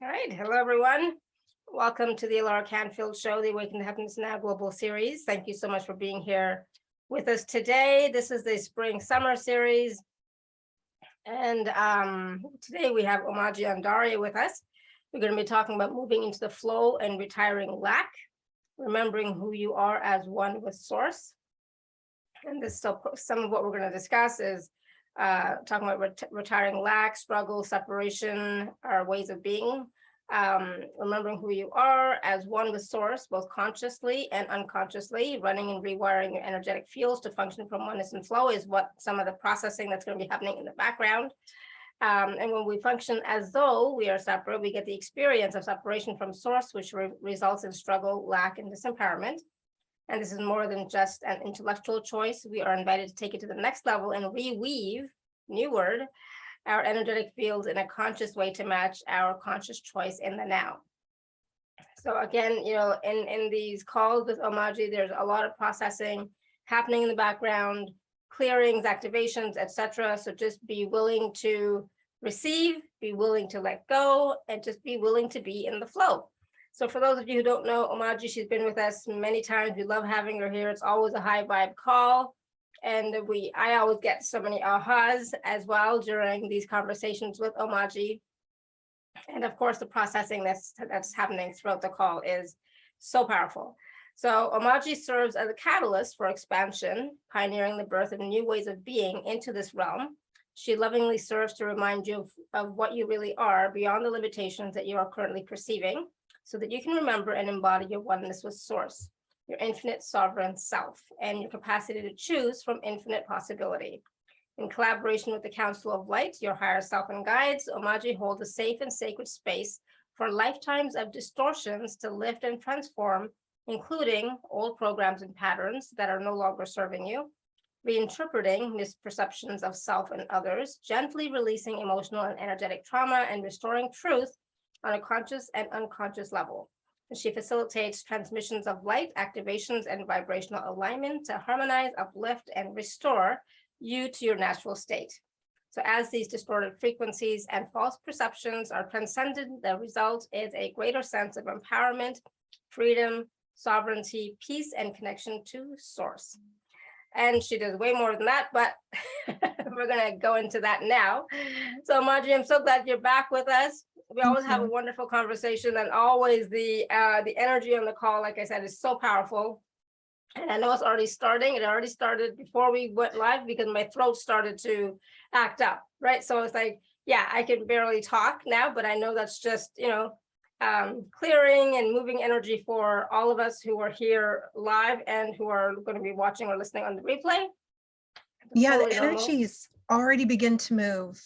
All right. Hello, everyone. Welcome to the alaracanfieldshow, the Awaken to Happiness Now global series. Thank you so much for being here with us today. This is the spring summer series. And today we have Omaji Andaria with us. We're going to be talking about moving into the flow and retiring lack, remembering who you are as one with source. And this, so some of what we're going to discuss is talking about retiring lack, struggle, separation, our ways of being, remembering who you are as one with source, both consciously and unconsciously. Running and rewiring your energetic fields to function from oneness and flow is what some of the processing that's going to be happening in the background. And when we function as though we are separate, we get the experience of separation from source, which results in struggle, lack, and disempowerment. And this is more than just an intellectual choice. We are invited to take it to the next level and reweave, new word, our energetic fields in a conscious way to match our conscious choice in the now. So again, you know, in these calls with Omaji, there's a lot of processing happening in the background, clearings, activations, etc. So just be willing to receive, be willing to let go, and just be willing to be in the flow. So for those of you who don't know Omaji, she's been with us many times. We love having her here. It's always a high vibe call. And I always get so many ahas as well during these conversations with Omaji. And of course, the processing that's happening throughout the call is so powerful. So Omaji serves as a catalyst for expansion, pioneering the birth of new ways of being into this realm. She lovingly serves to remind you of what you really are beyond the limitations that you are currently perceiving, so that you can remember and embody your oneness with source, your infinite sovereign self, and your capacity to choose from infinite possibility. In collaboration with the Council of Light, your higher self and guides, Omaji holds a safe and sacred space for lifetimes of distortions to lift and transform, including old programs and patterns that are no longer serving you, reinterpreting misperceptions of self and others, gently releasing emotional and energetic trauma, and restoring truth on a conscious and unconscious level. She facilitates transmissions of light, activations, and vibrational alignment to harmonize, uplift, and restore you to your natural state. So as these distorted frequencies and false perceptions are transcended, the result is a greater sense of empowerment, freedom, sovereignty, peace, and connection to source. And she does way more than that, but we're going to go into that now. So Omaji, I'm so glad you're back with us. We always have a wonderful conversation, and always the energy on the call, like I said, is so powerful. And I know it's already starting. It already started before we went live because my throat started to act up, right? So it's like, yeah, I can barely talk now, but I know that's just, you know, clearing and moving energy for all of us who are here live and who are going to be watching or listening on the replay. Yeah, the energies already begin to move.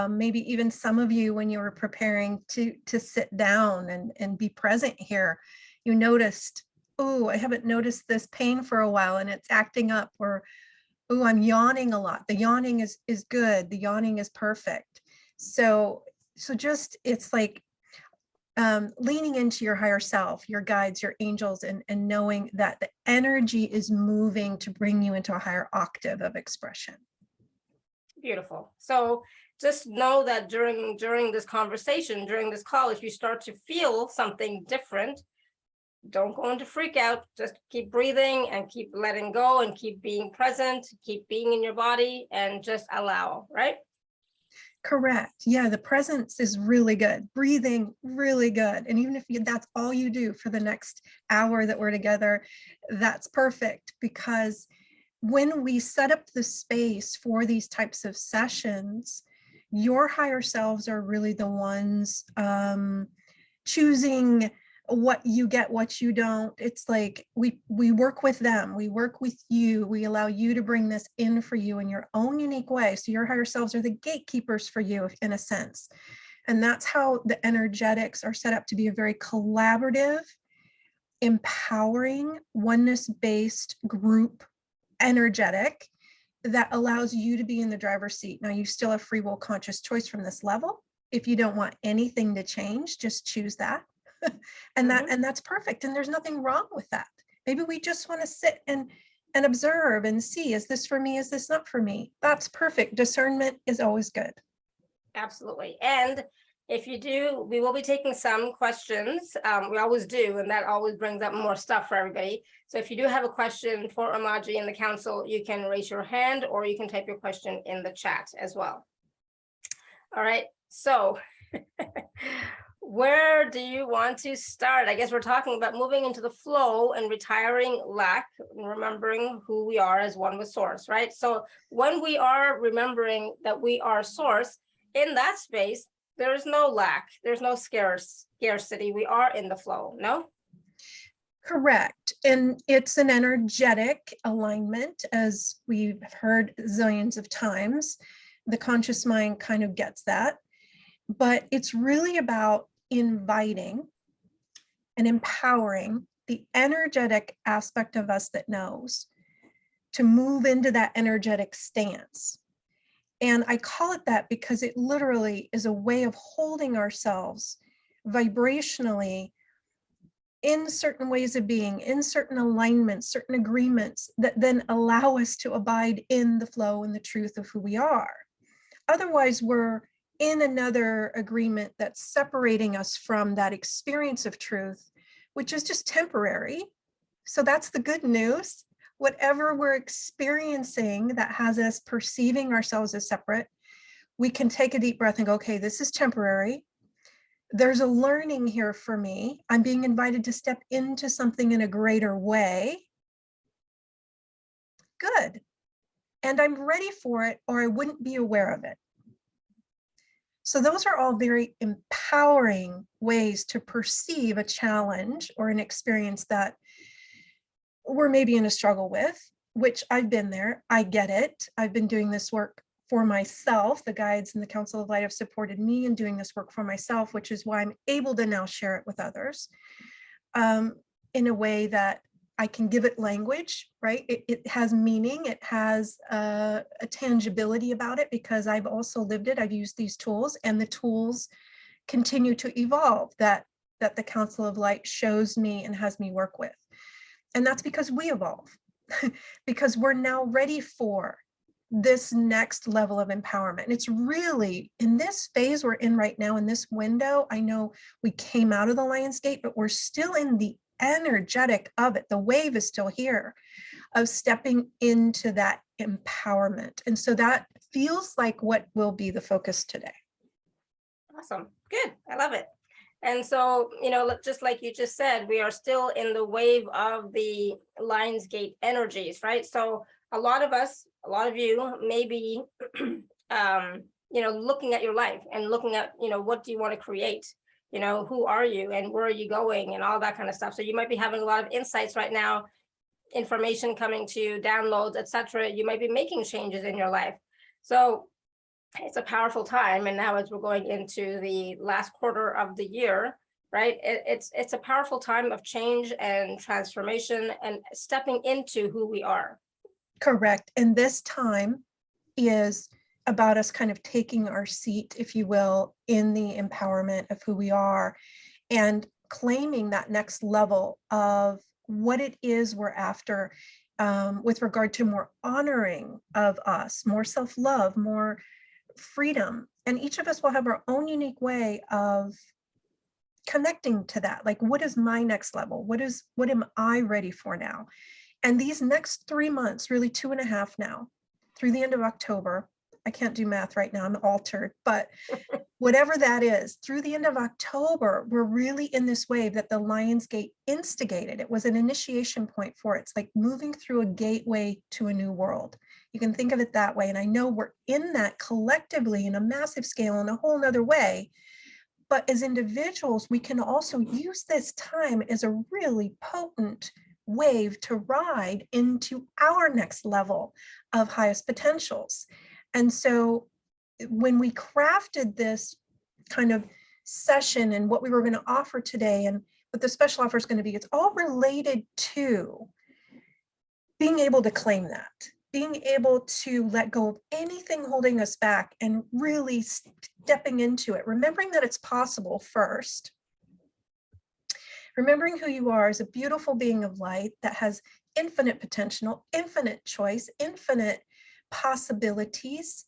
Maybe even some of you, when you were preparing to sit down and be present here, you noticed, oh, I haven't noticed this pain for a while and it's acting up, or, oh, I'm yawning a lot. The yawning is good. The yawning is perfect. So just, it's like leaning into your higher self, your guides, your angels, and knowing that the energy is moving to bring you into a higher octave of expression. Beautiful. So just know that during this conversation, during this call, if you start to feel something different, don't go into freak out. Just keep breathing and keep letting go and keep being present, keep being in your body, and just allow, right? Correct. Yeah, the presence is really good. Breathing, really good. And even if that's all you do for the next hour that we're together, that's perfect, because when we set up the space for these types of sessions, your higher selves are really the ones choosing what you get, what you don't. It's like we work with them, we work with you, we allow you to bring this in for you in your own unique way. So your higher selves are the gatekeepers for you, in a sense. And that's how the energetics are set up to be a very collaborative, empowering, oneness-based group energetic that allows you to be in the driver's seat. Now, you still have free will, conscious choice from this level. If you don't want anything to change, just choose that. And that's perfect. And there's nothing wrong with that. Maybe we just want to sit and observe and see, is this for me? Is this not for me? That's perfect. Discernment is always good. Absolutely. And If you do, we will be taking some questions. We always do, and that always brings up more stuff for everybody. So if you do have a question for Omaji and the council, you can raise your hand or you can type your question in the chat as well. All right, so where do you want to start? I guess we're talking about moving into the flow and retiring lack, and remembering who we are as one with source, right? So when we are remembering that we are source, in that space, there is no lack, there's no scarcity. We are in the flow, no? Correct. And it's an energetic alignment, as we've heard zillions of times. The conscious mind kind of gets that, but it's really about inviting and empowering the energetic aspect of us that knows to move into that energetic stance. And I call it that because it literally is a way of holding ourselves vibrationally in certain ways of being, in certain alignments, certain agreements that then allow us to abide in the flow and the truth of who we are. Otherwise, we're in another agreement that's separating us from that experience of truth, which is just temporary. So that's the good news. Whatever we're experiencing that has us perceiving ourselves as separate, we can take a deep breath and go, okay, this is temporary. There's a learning here for me. I'm being invited to step into something in a greater way. Good. And I'm ready for it, or I wouldn't be aware of it. So those are all very empowering ways to perceive a challenge or an experience that we're maybe in a struggle with, which I've been there. I get it. I've been doing this work for myself. The guides and the Council of Light have supported me in doing this work for myself, which is why I'm able to now share it with others in a way that I can give it language, right? It has meaning. It has a tangibility about it because I've also lived it. I've used these tools, and the tools continue to evolve that the Council of Light shows me and has me work with. And that's because we evolve, because we're now ready for this next level of empowerment. And it's really in this phase we're in right now, in this window. I know we came out of the Lion's Gate, but we're still in the energetic of it. The wave is still here of stepping into that empowerment. And so that feels like what will be the focus today. Awesome. Good. I love it. And so, you know, just like you just said, we are still in the wave of the Lion's Gate energies, right? So a lot of us, a lot of you may be, you know, looking at your life and looking at, you know, what do you want to create? You know, who are you and where are you going and all that kind of stuff. So you might be having a lot of insights right now, information coming to you, downloads, etc. You might be making changes in your life. So it's a powerful time. And now as we're going into the last quarter of the year, right, it's a powerful time of change and transformation and stepping into who we are. Correct. And this time is about us kind of taking our seat, if you will, in the empowerment of who we are and claiming that next level of what it is we're after with regard to more honoring of us, more self-love, more freedom. And each of us will have our own unique way of connecting to that. Like, what is my next level? What am I ready for now? And these next 3 months, really 2.5 now, through the end of October, I can't do math right now, I'm altered, but whatever that is, through the end of October, we're really in this wave that the Lion's Gate instigated. It was an initiation point for it. It's like moving through a gateway to a new world. You can think of it that way. And I know we're in that collectively in a massive scale in a whole nother way. But as individuals, we can also use this time as a really potent wave to ride into our next level of highest potentials. And so when we crafted this kind of session and what we were going to offer today and what the special offer is going to be, it's all related to being able to claim that, being able to let go of anything holding us back and really stepping into it, remembering that it's possible first. Remembering who you are as a beautiful being of light that has infinite potential, infinite choice, infinite possibilities.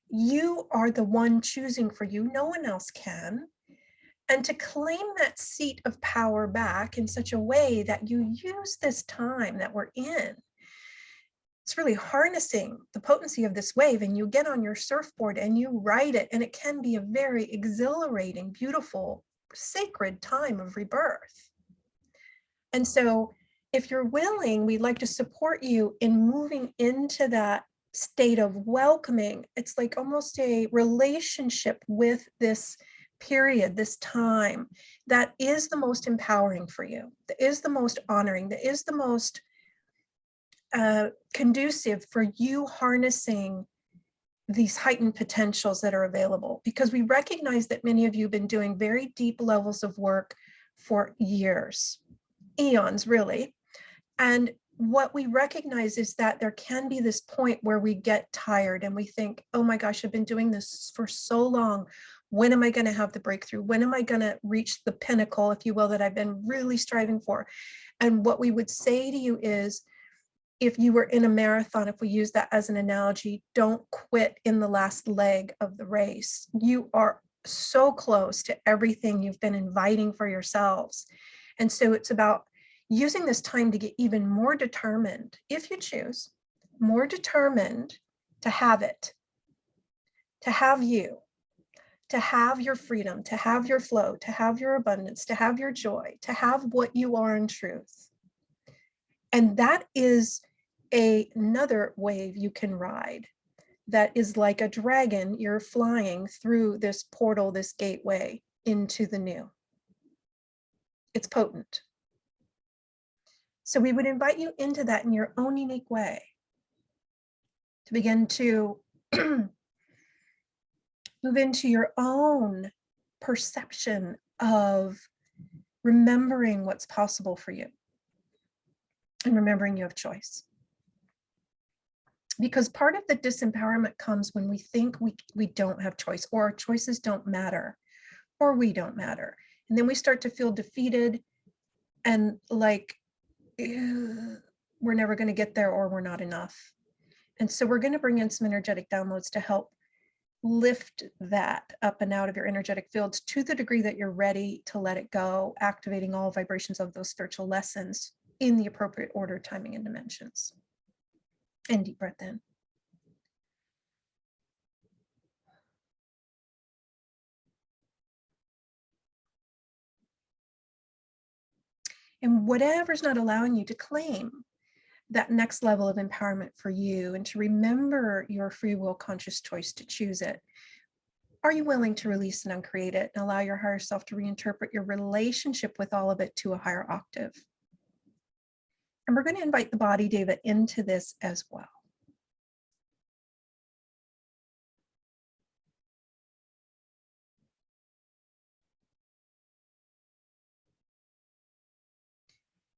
You are the one choosing for you. No one else can. and to claim that seat of power back in such a way that you use this time that we're in. It's really harnessing the potency of this wave, and you get on your surfboard and you ride it, and it can be a very exhilarating, beautiful, sacred time of rebirth. And so if you're willing, we'd like to support you in moving into that state of welcoming. It's like almost a relationship with this period, this time, that is the most empowering for you, that is the most honoring, that is the most conducive for you harnessing these heightened potentials that are available. Because we recognize that many of you have been doing very deep levels of work for years, eons really. And what we recognize is that there can be this point where we get tired and we think, oh my gosh, I've been doing this for so long. When am I going to have the breakthrough? When am I going to reach the pinnacle, if you will, that I've been really striving for? And what we would say to you is, if you were in a marathon, if we use that as an analogy, don't quit in the last leg of the race. You are so close to everything you've been inviting for yourselves. And so it's about using this time to get even more determined, if you choose, more determined to have it, to have you, to have your freedom, to have your flow, to have your abundance, to have your joy, to have what you are in truth. And that is another wave you can ride that is like a dragon. You're flying through this portal, this gateway into the new. It's potent. So we would invite you into that in your own unique way, to begin to move into your own perception of remembering what's possible for you and remembering you have choice. Because part of the disempowerment comes when we think we don't have choice, or our choices don't matter, or we don't matter. And then we start to feel defeated and like, we're never going to get there, or we're not enough. And so we're going to bring in some energetic downloads to help lift that up and out of your energetic fields to the degree that you're ready to let it go, activating all vibrations of those spiritual lessons in the appropriate order, timing, and dimensions. And deep breath in. And whatever's not allowing you to claim that next level of empowerment for you and to remember your free will conscious choice to choose it, are you willing to release and uncreate it and allow your higher self to reinterpret your relationship with all of it to a higher octave? And we're going to invite the body, David, into this as well.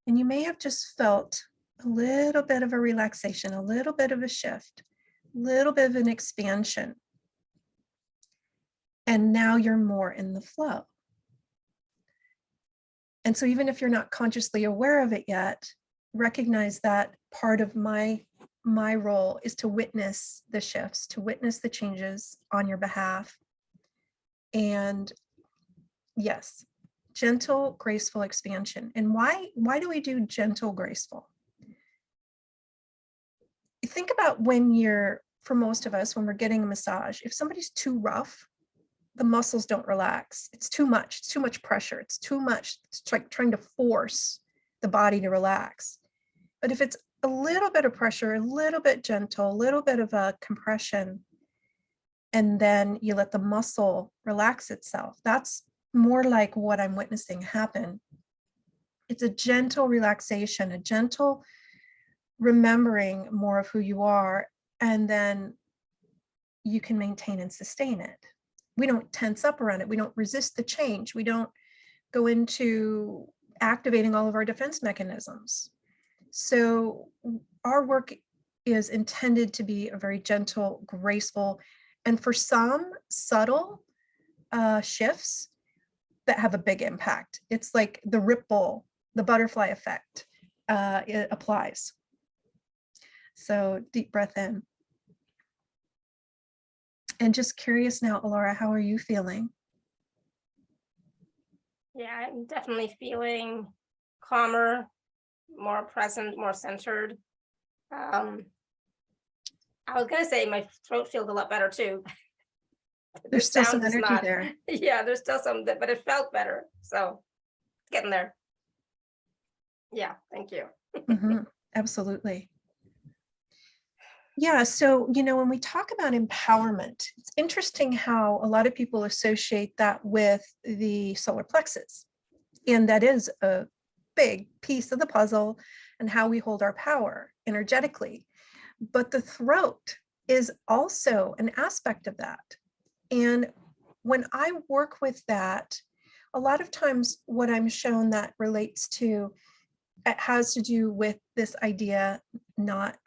And you may have just felt a little bit of a relaxation, a little bit of a shift, a little bit of an expansion. And now you're more in the flow. And so even if you're not consciously aware of it yet, recognize that part of my role is to witness the shifts, to witness the changes on your behalf. And yes, gentle, graceful expansion. And why do we do gentle, graceful? Think about when you're, for most of us, when we're getting a massage, if somebody's too rough, the muscles don't relax. It's too much pressure. It's too much. It's like trying to force the body to relax. But if it's a little bit of pressure, a little bit gentle, a little bit of a compression, and then you let the muscle relax itself, that's more like what I'm witnessing happen. It's a gentle relaxation, a gentle remembering more of who you are, and then you can maintain and sustain it. We don't tense up around it. We don't resist the change. We don't go into activating all of our defense mechanisms. So our work is intended to be a very gentle, graceful, and for some subtle shifts that have a big impact. It's like the ripple, the butterfly effect, it applies. So deep breath in. And just curious now, Alara, how are you feeling? Yeah, I'm definitely feeling calmer, more present, more centered. Um, I was gonna say my throat feels a lot better too. The There's still some sound is energy not. there. Yeah, there's still some, but it felt better. So it's getting there. Yeah, thank you. Mhm, absolutely. Yeah, so, when we talk about empowerment, it's interesting how a lot of people associate that with the solar plexus. And that is a big piece of the puzzle and how we hold our power energetically. But the throat is also an aspect of that. And when I work with that, a lot of times what I'm shown that relates to, it has to do with this idea, not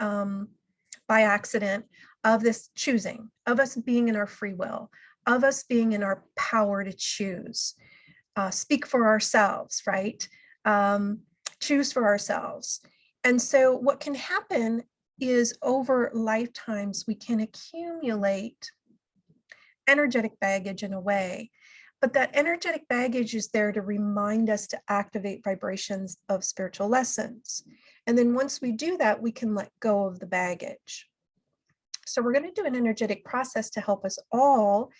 by accident, of this choosing, of us being in our free will, of us being in our power to choose, speak for ourselves, right? Choose for ourselves. And so what can happen is over lifetimes, we can accumulate energetic baggage in a way, but that energetic baggage is there to remind us to activate vibrations of spiritual lessons. And then once we do that, we can let go of the baggage. So we're going to do an energetic process to help us all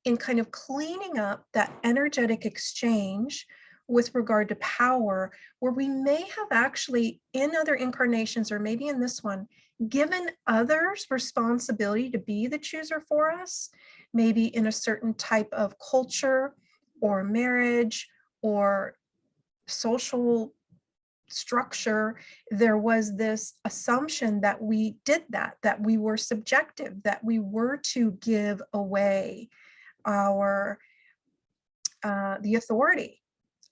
in kind of cleaning up that energetic exchange with regard to power, where we may have actually in other incarnations, or maybe in this one, given others responsibility to be the chooser for us, maybe in a certain type of culture or marriage or social structure, there was this assumption that we did that we were subjective, that we were to give away our the authority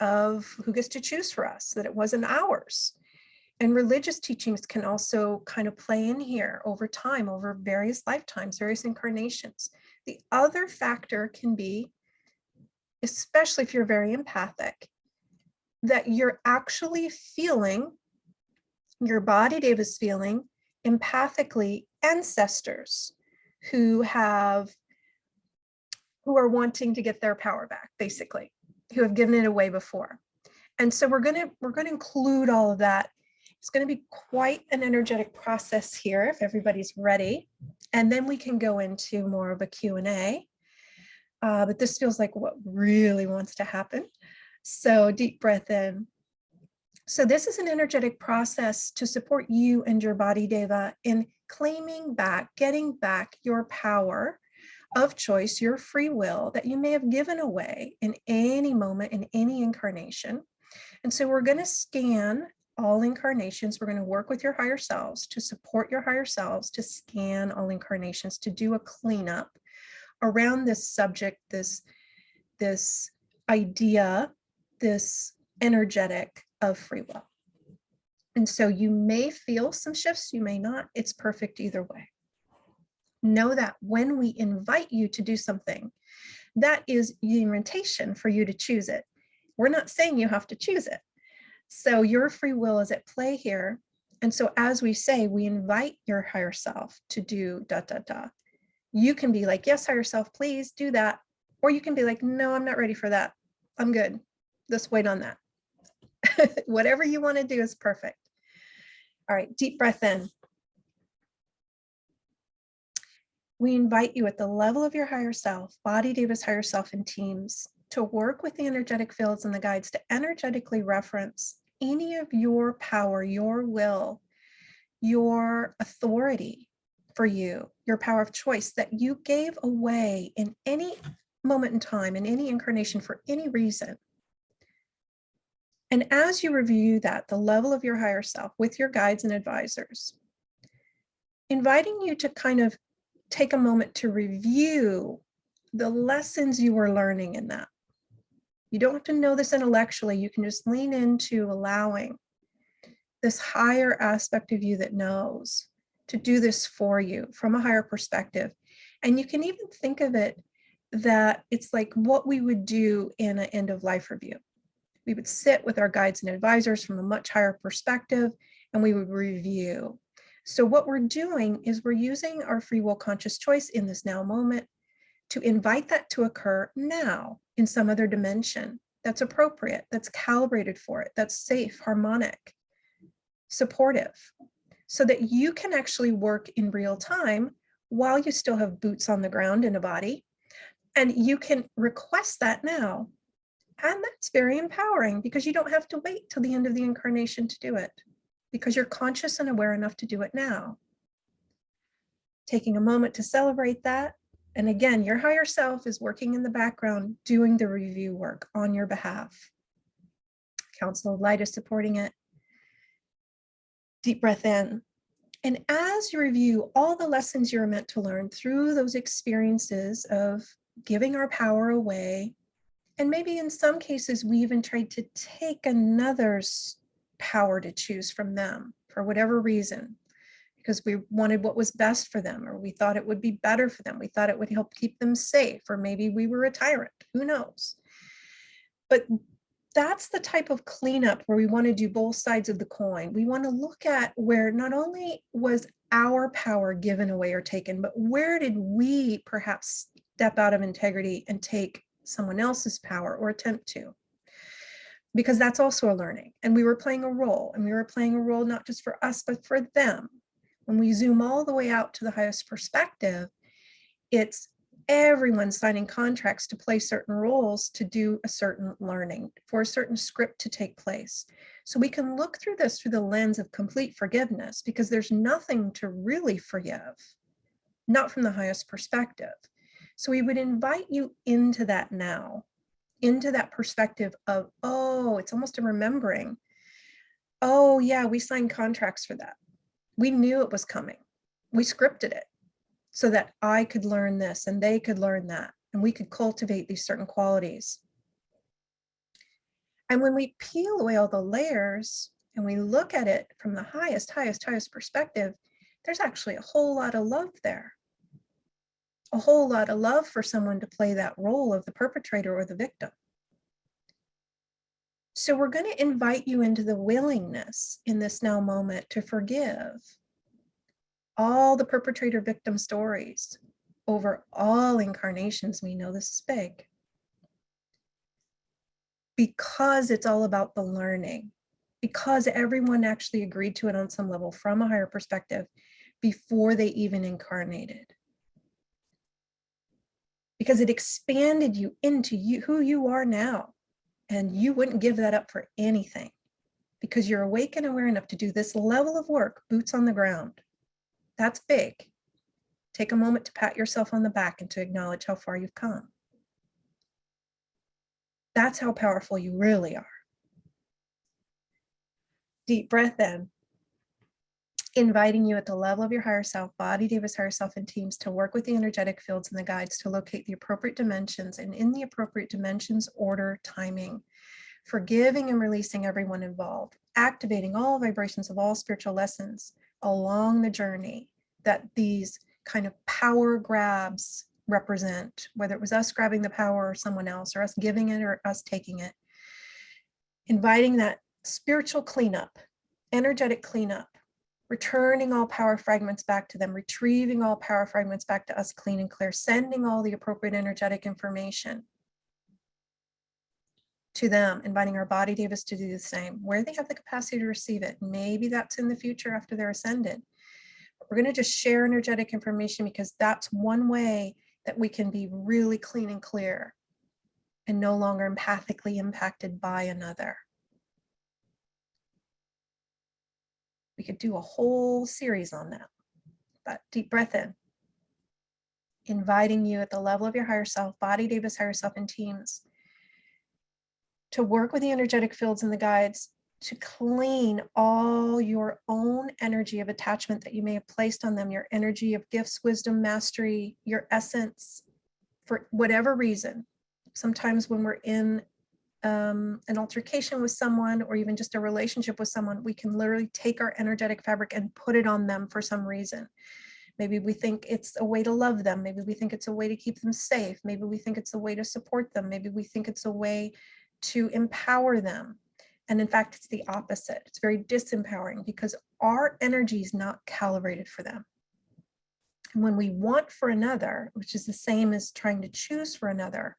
of who gets to choose for us, that it wasn't ours. And religious teachings can also kind of play in here over time, over various lifetimes, various incarnations. The other factor can be, especially if you're very empathic, that you're actually feeling, your body, Dave, is feeling empathically ancestors who are wanting to get their power back, basically, who have given it away before. And so we're going to include all of that. It's going to be quite an energetic process here if everybody's ready. And then we can go into more of a Q&A. But this feels like what really wants to happen. So deep breath in. So this is an energetic process to support you and your body, Deva, in claiming back, getting back your power of choice, your free will that you may have given away in any moment, in any incarnation. And so we're going to scan all incarnations. We're going to work with your higher selves to support your higher selves, to scan all incarnations, to do a cleanup around this subject, this idea, this energetic of free will. And so you may feel some shifts, you may not. It's perfect either way. Know that when we invite you to do something, that is the invitation for you to choose it. We're not saying you have to choose it. So your free will is at play here. And so as we say, we invite your higher self to do ... You can be like, yes, higher self, please do that. Or you can be like, no, I'm not ready for that. I'm good. Let's wait on that. Whatever you want to do is perfect. All right, deep breath in. We invite you at the level of your higher self, body, Deva's higher self, in teams, to work with the energetic fields and the guides to energetically reference any of your power, your will, your authority for you, your power of choice that you gave away in any moment in time, in any incarnation, for any reason. And as you review that, the level of your higher self with your guides and advisors, inviting you to kind of take a moment to review the lessons you were learning in that. You don't have to know this intellectually. You can just lean into allowing this higher aspect of you that knows to do this for you from a higher perspective. And you can even think of it that it's like what we would do in an end of life review. We would sit with our guides and advisors from a much higher perspective, and we would review. So what we're doing is we're using our free will conscious choice in this now moment to invite that to occur now in some other dimension. that's appropriate, that's calibrated for it, that's safe, harmonic, supportive, so that you can actually work in real time while you still have boots on the ground in a body. And you can request that now. And that's very empowering because you don't have to wait till the end of the incarnation to do it, because you're conscious and aware enough to do it now. Taking a moment to celebrate that. And again, your higher self is working in the background, doing the review work on your behalf. Council of Light is supporting it. Deep breath in. And as you review all the lessons you're meant to learn through those experiences of giving our power away, and maybe in some cases, we even tried to take another's power to choose from them for whatever reason, because we wanted what was best for them, or we thought it would be better for them. We thought it would help keep them safe, or maybe we were a tyrant, who knows? But that's the type of cleanup where we want to do both sides of the coin. We want to look at where not only was our power given away or taken, but where did we perhaps step out of integrity and take someone else's power or attempt to? Because that's also a learning. And we were playing a role, and we were playing a role not just for us, but for them. When we zoom all the way out to the highest perspective, it's everyone signing contracts to play certain roles, to do a certain learning, for a certain script to take place. So we can look through this through the lens of complete forgiveness, because there's nothing to really forgive, not from the highest perspective. So we would invite you into that now, into that perspective of, oh, it's almost a remembering. Oh yeah, we signed contracts for that. We knew it was coming. We scripted it so that I could learn this and they could learn that, and we could cultivate these certain qualities. And when we peel away all the layers and we look at it from the highest perspective, there's actually a whole lot of love there. A whole lot of love for someone to play that role of the perpetrator or the victim. So we're going to invite you into the willingness in this now moment to forgive all the perpetrator victim stories over all incarnations. We know this is big, because it's all about the learning, because everyone actually agreed to it on some level from a higher perspective before they even incarnated, because it expanded you into who you are now. And you wouldn't give that up for anything, because you're awake and aware enough to do this level of work, boots on the ground. That's big. Take a moment to pat yourself on the back and to acknowledge how far you've come. That's how powerful you really are. Deep breath in, inviting you at the level of your higher self, body, Davis, higher self, and teams to work with the energetic fields and the guides to locate the appropriate dimensions, and in the appropriate dimensions, order, timing, forgiving and releasing everyone involved, activating all vibrations of all spiritual lessons along the journey that these kind of power grabs represent, whether it was us grabbing the power or someone else, or us giving it or us taking it. Inviting that spiritual cleanup, energetic cleanup, returning all power fragments back to them, retrieving all power fragments back to us clean and clear, sending all the appropriate energetic information to them, inviting our body Davis to do the same, where they have the capacity to receive it. Maybe that's in the future after they're ascended. We're going to just share energetic information, because that's one way that we can be really clean and clear and no longer empathically impacted by another. We could do a whole series on that. But deep breath in, inviting you at the level of your higher self, body Davis, higher self, and teams, to work with the energetic fields and the guides to clean all your own energy of attachment that you may have placed on them, your energy of gifts, wisdom, mastery, your essence, for whatever reason. Sometimes when we're in an altercation with someone, or even just a relationship with someone, we can literally take our energetic fabric and put it on them for some reason. Maybe we think it's a way to love them. Maybe we think it's a way to keep them safe. Maybe we think it's a way to support them. Maybe we think it's a way to empower them. And in fact, it's the opposite. It's very disempowering, because our energy is not calibrated for them. And when we want for another, which is the same as trying to choose for another,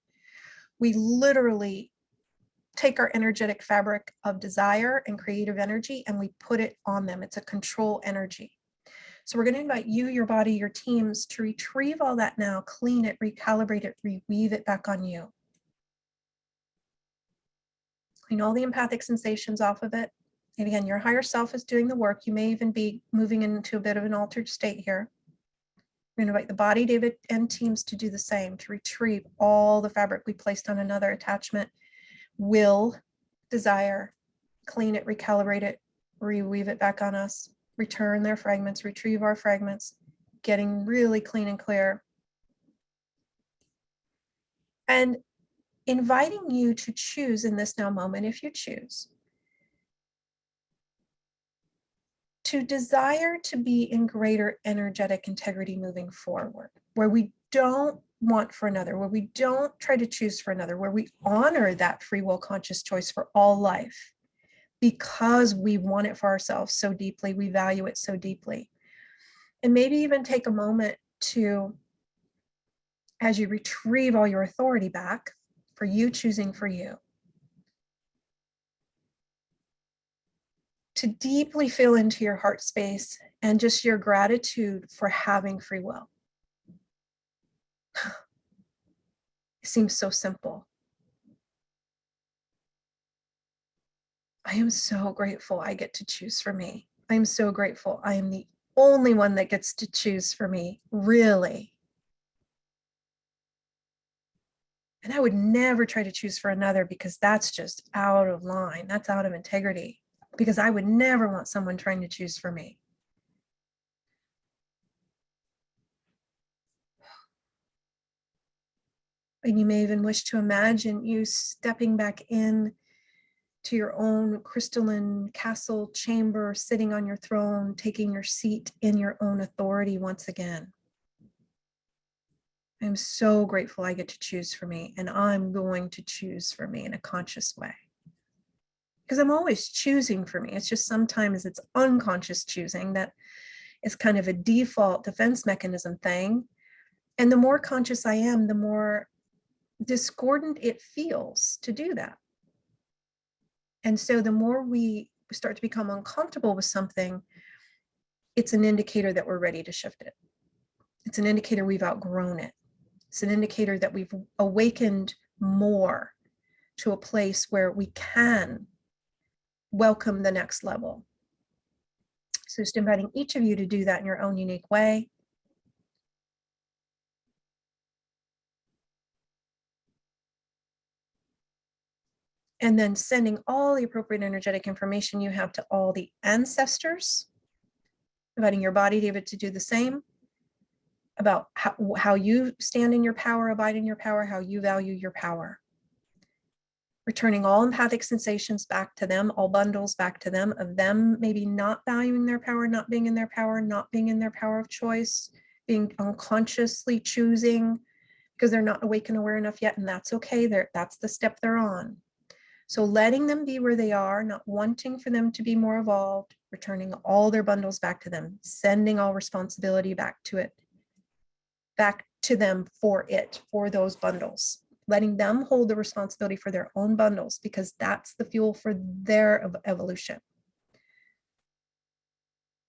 we literally take our energetic fabric of desire and creative energy and we put it on them. It's a control energy. So we're going to invite you, your body, your teams to retrieve all that now, clean it, recalibrate it, reweave it back on you. Clean all the empathic sensations off of it. And again, your higher self is doing the work. You may even be moving into a bit of an altered state here. We're going to invite the body, David, and teams to do the same, to retrieve all the fabric we placed on another attachment, will, desire, clean it, recalibrate it, reweave it back on us, return their fragments, retrieve our fragments, getting really clean and clear. And inviting you to choose in this now moment, if you choose, to desire to be in greater energetic integrity moving forward, where we don't want for another, where we don't try to choose for another, where we honor that free will conscious choice for all life because we want it for ourselves so deeply, we value it so deeply. And maybe even take a moment to, as you retrieve all your authority back for you choosing for you, to deeply feel into your heart space and just your gratitude for having free will. It seems so simple. I am so grateful I get to choose for me. I'm so grateful I am the only one that gets to choose for me, really. And I would never try to choose for another because that's just out of line. That's out of integrity, because I would never want someone trying to choose for me. And you may even wish to imagine you stepping back in to your own crystalline castle chamber, sitting on your throne, taking your seat in your own authority once again. I'm so grateful I get to choose for me, and I'm going to choose for me in a conscious way. Because I'm always choosing for me. It's just sometimes it's unconscious choosing that is kind of a default defense mechanism thing. And the more conscious I am, the more discordant it feels to do that. And so the more we start to become uncomfortable with something, it's an indicator that we're ready to shift it. It's an indicator we've outgrown it. It's an indicator that we've awakened more to a place where we can welcome the next level. So just inviting each of you to do that in your own unique way. And then sending all the appropriate energetic information you have to all the ancestors, inviting your body, David, to do the same, about how you stand in your power, abide in your power, how you value your power. Returning all empathic sensations back to them, all bundles back to them, of them maybe not valuing their power, not being in their power, not being in their power of choice, being unconsciously choosing because they're not awake and aware enough yet, and that's okay. That's the step they're on. So letting them be where they are, not wanting for them to be more evolved, returning all their bundles back to them, sending all responsibility back to it, back to them for those bundles, letting them hold the responsibility for their own bundles, because that's the fuel for their evolution.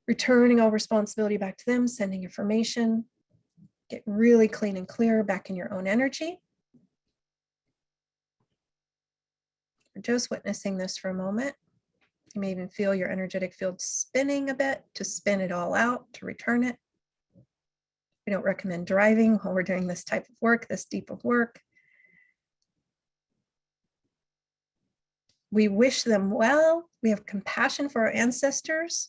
Returning all responsibility back to them, sending information, get really clean and clear back in your own energy. We're just witnessing this for a moment. You may even feel your energetic field spinning a bit, to spin it all out, to return it. We don't recommend driving while we're doing this type of work, this deep of work. We wish them well. We have compassion for our ancestors,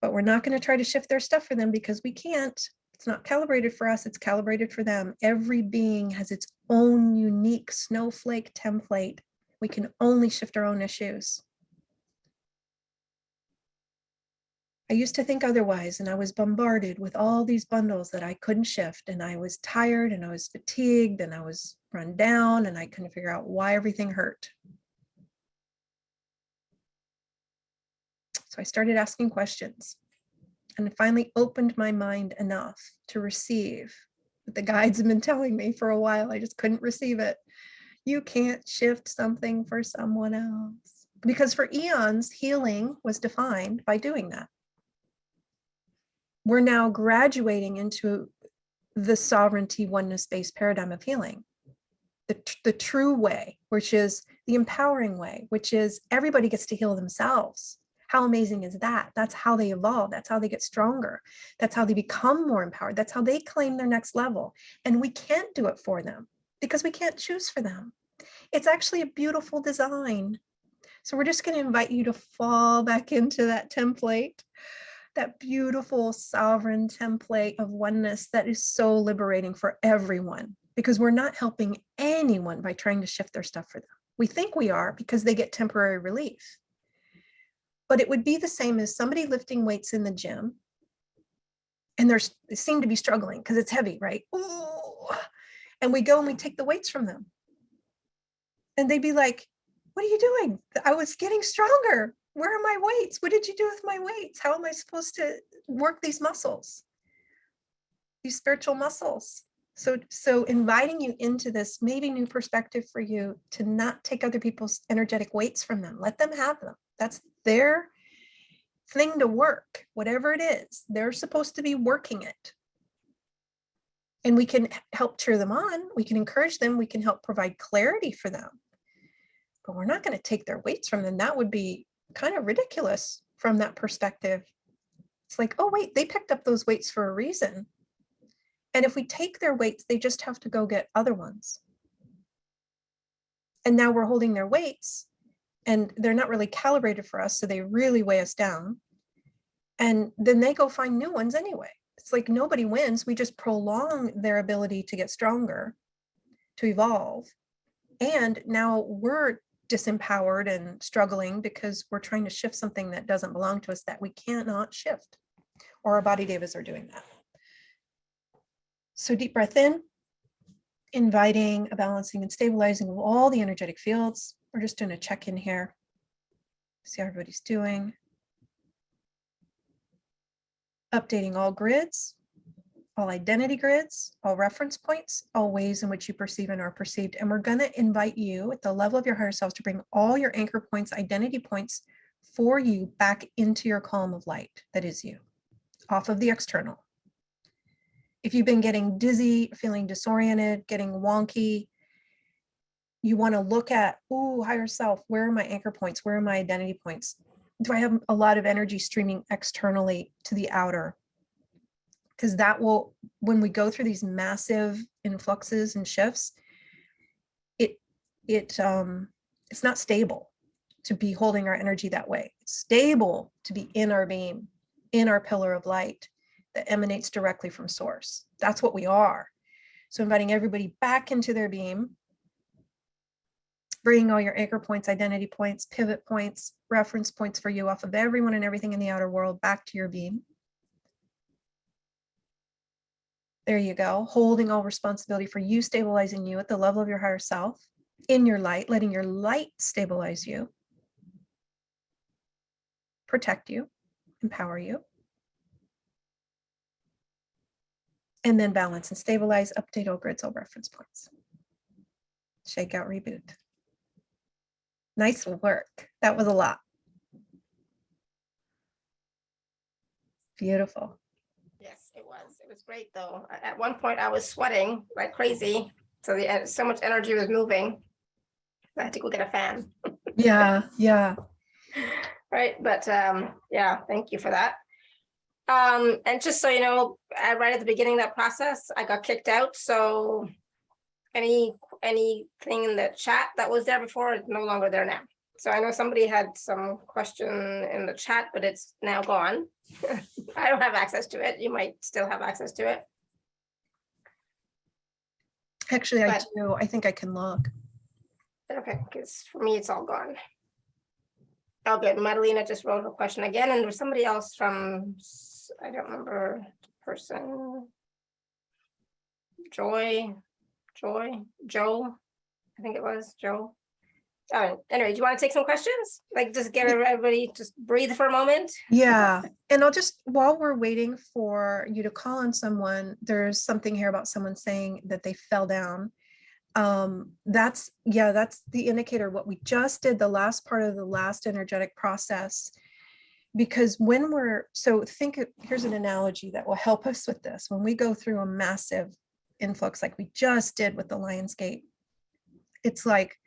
but we're not going to try to shift their stuff for them because we can't. It's not calibrated for us, it's calibrated for them. Every being has its own unique snowflake template. We can only shift our own issues. I used to think otherwise, and I was bombarded with all these bundles that I couldn't shift, and I was tired, and I was fatigued, and I was run down, and I couldn't figure out why everything hurt. So I started asking questions, and it finally opened my mind enough to receive what the guides have been telling me for a while. I just couldn't receive it. You can't shift something for someone else. Because for eons, healing was defined by doing that. We're now graduating into the sovereignty, oneness-based paradigm of healing. The true way, which is the empowering way, which is everybody gets to heal themselves. How amazing is that? That's how they evolve. That's how they get stronger. That's how they become more empowered. That's how they claim their next level. And we can't do it for them because we can't choose for them. It's actually a beautiful design. So we're just going to invite you to fall back into that template, that beautiful sovereign template of oneness that is so liberating for everyone, because we're not helping anyone by trying to shift their stuff for them. We think we are because they get temporary relief. But it would be the same as somebody lifting weights in the gym and they seem to be struggling because it's heavy, right? Ooh. And we go and we take the weights from them. And they'd be like, what are you doing? I was getting stronger. Where are my weights? What did you do with my weights? How am I supposed to work these muscles? These spiritual muscles. So inviting you into this maybe new perspective for you to not take other people's energetic weights from them. Let them have them. That's their thing to work, whatever it is. They're supposed to be working it. And we can help cheer them on. We can encourage them. We can help provide clarity for them. But we're not going to take their weights from them. That would be kind of ridiculous from that perspective. It's like, oh, wait, they picked up those weights for a reason. And if we take their weights, they just have to go get other ones. And now we're holding their weights and they're not really calibrated for us. So they really weigh us down. And then they go find new ones anyway. It's like nobody wins. We just prolong their ability to get stronger, to evolve. And now we're disempowered and struggling because we're trying to shift something that doesn't belong to us that we cannot shift. Or our body devas are doing that. So deep breath in, inviting a balancing and stabilizing of all the energetic fields. We're just doing a check-in here. See how everybody's doing. Updating all grids, all identity grids, all reference points, all ways in which you perceive and are perceived. And we're going to invite you at the level of your higher selves to bring all your anchor points, identity points for you back into your column of light that is you, off of the external. If you've been getting dizzy, feeling disoriented, getting wonky, you want to look at, ooh, higher self, where are my anchor points? Where are my identity points? Do I have a lot of energy streaming externally to the outer? Because that will, when we go through these massive influxes and shifts, it's not stable to be holding our energy that way. It's stable to be in our beam, in our pillar of light that emanates directly from source. That's what we are. So inviting everybody back into their beam, bringing all your anchor points, identity points, pivot points, reference points for you off of everyone and everything in the outer world back to your beam. There you go. Holding all responsibility for you, stabilizing you at the level of your higher self, in your light, letting your light stabilize you, protect you, empower you. And then balance and stabilize, update all grids, all reference points. Shake out, reboot. Nice work. That was a lot. Beautiful. Yes, it was. It was great though. At one point I was sweating like crazy. So so much energy was moving. I had to go get a fan. Yeah. Right. But yeah, thank you for that. And just so you know, right at the beginning of that process, I got kicked out. So anything in the chat that was there before is no longer there now. So I know somebody had some question in the chat, but it's now gone. I don't have access to it. You might still have access to it. Actually, I do. I think I can log. Okay, because for me, it's all gone. Oh, good. Madalena just wrote her question again, and there's somebody else from, I don't remember the person. Joe, I think it was Joe. Anyway, do you want to take some questions? Like just get everybody just breathe for a moment? Yeah. And I'll just, while we're waiting for you to call on someone, there's something here about someone saying that they fell down. That's the indicator. What we just did, the last part of the last energetic process, because when here's an analogy that will help us with this. When we go through a massive influx like we just did with the Lion's Gate, it's like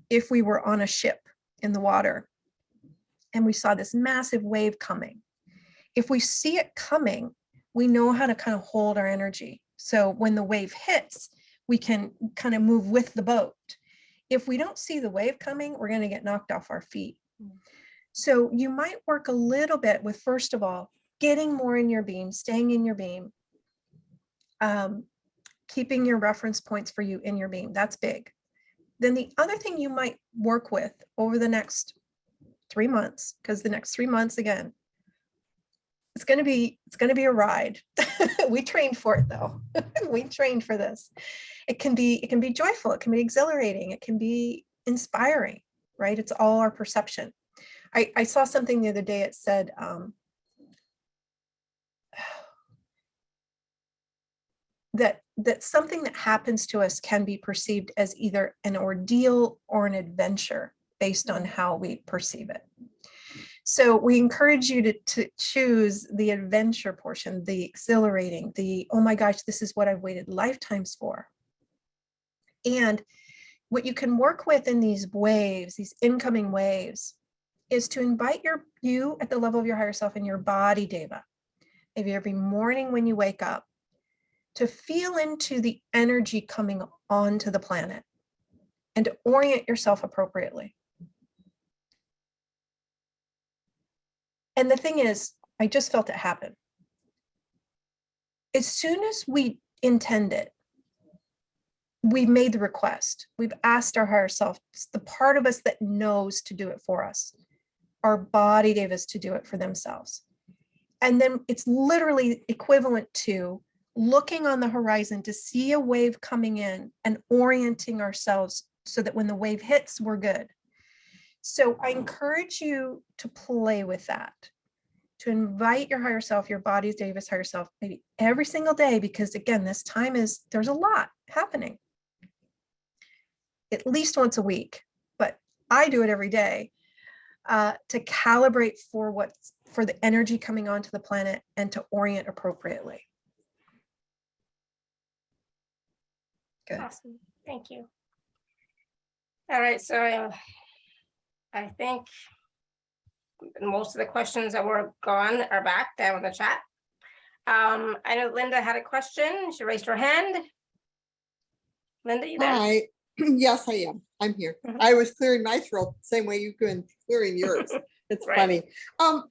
if we were on a ship in the water and we saw this massive wave coming. If we see it coming, we know how to kind of hold our energy. So when the wave hits, we can kind of move with the boat. If we don't see the wave coming, we're going to get knocked off our feet. So you might work a little bit with, first of all, getting more in your beam, staying in your beam, keeping your reference points for you in your beam. That's big. Then the other thing you might work with over the next 3 months, because the next 3 months, again, it's going to be a ride. We trained for it though. We trained for this. It can be joyful. It can be exhilarating. It can be inspiring, right? It's all our perception. I saw something the other day. It said, that something that happens to us can be perceived as either an ordeal or an adventure based on how we perceive it. So we encourage you to choose the adventure portion, the exhilarating, the, oh my gosh, this is what I've waited lifetimes for. And what you can work with in these waves, these incoming waves, is to invite you at the level of your higher self in your body, Deva, maybe every morning when you wake up, to feel into the energy coming onto the planet and to orient yourself appropriately. And the thing is, I just felt it happen. As soon as we intend it, we've made the request. We've asked our higher self, the part of us that knows to do it for us, our body devas to do it for themselves. And then it's literally equivalent to looking on the horizon to see a wave coming in and orienting ourselves so that when the wave hits, we're good. So I encourage you to play with that, to invite your higher self, your body's Davis higher self, maybe every single day, because again, this time there's a lot happening. At least once a week, but I do it every day to calibrate for the energy coming onto the planet and to orient appropriately. Good. Awesome. Thank you. All right, so I think most of the questions that were gone are back down in the chat. I know Linda had a question. She raised her hand. Linda, you there? Hi. Yes, I am. I'm here. I was clearing my throat the same way you've been clearing yours. It's Right. funny.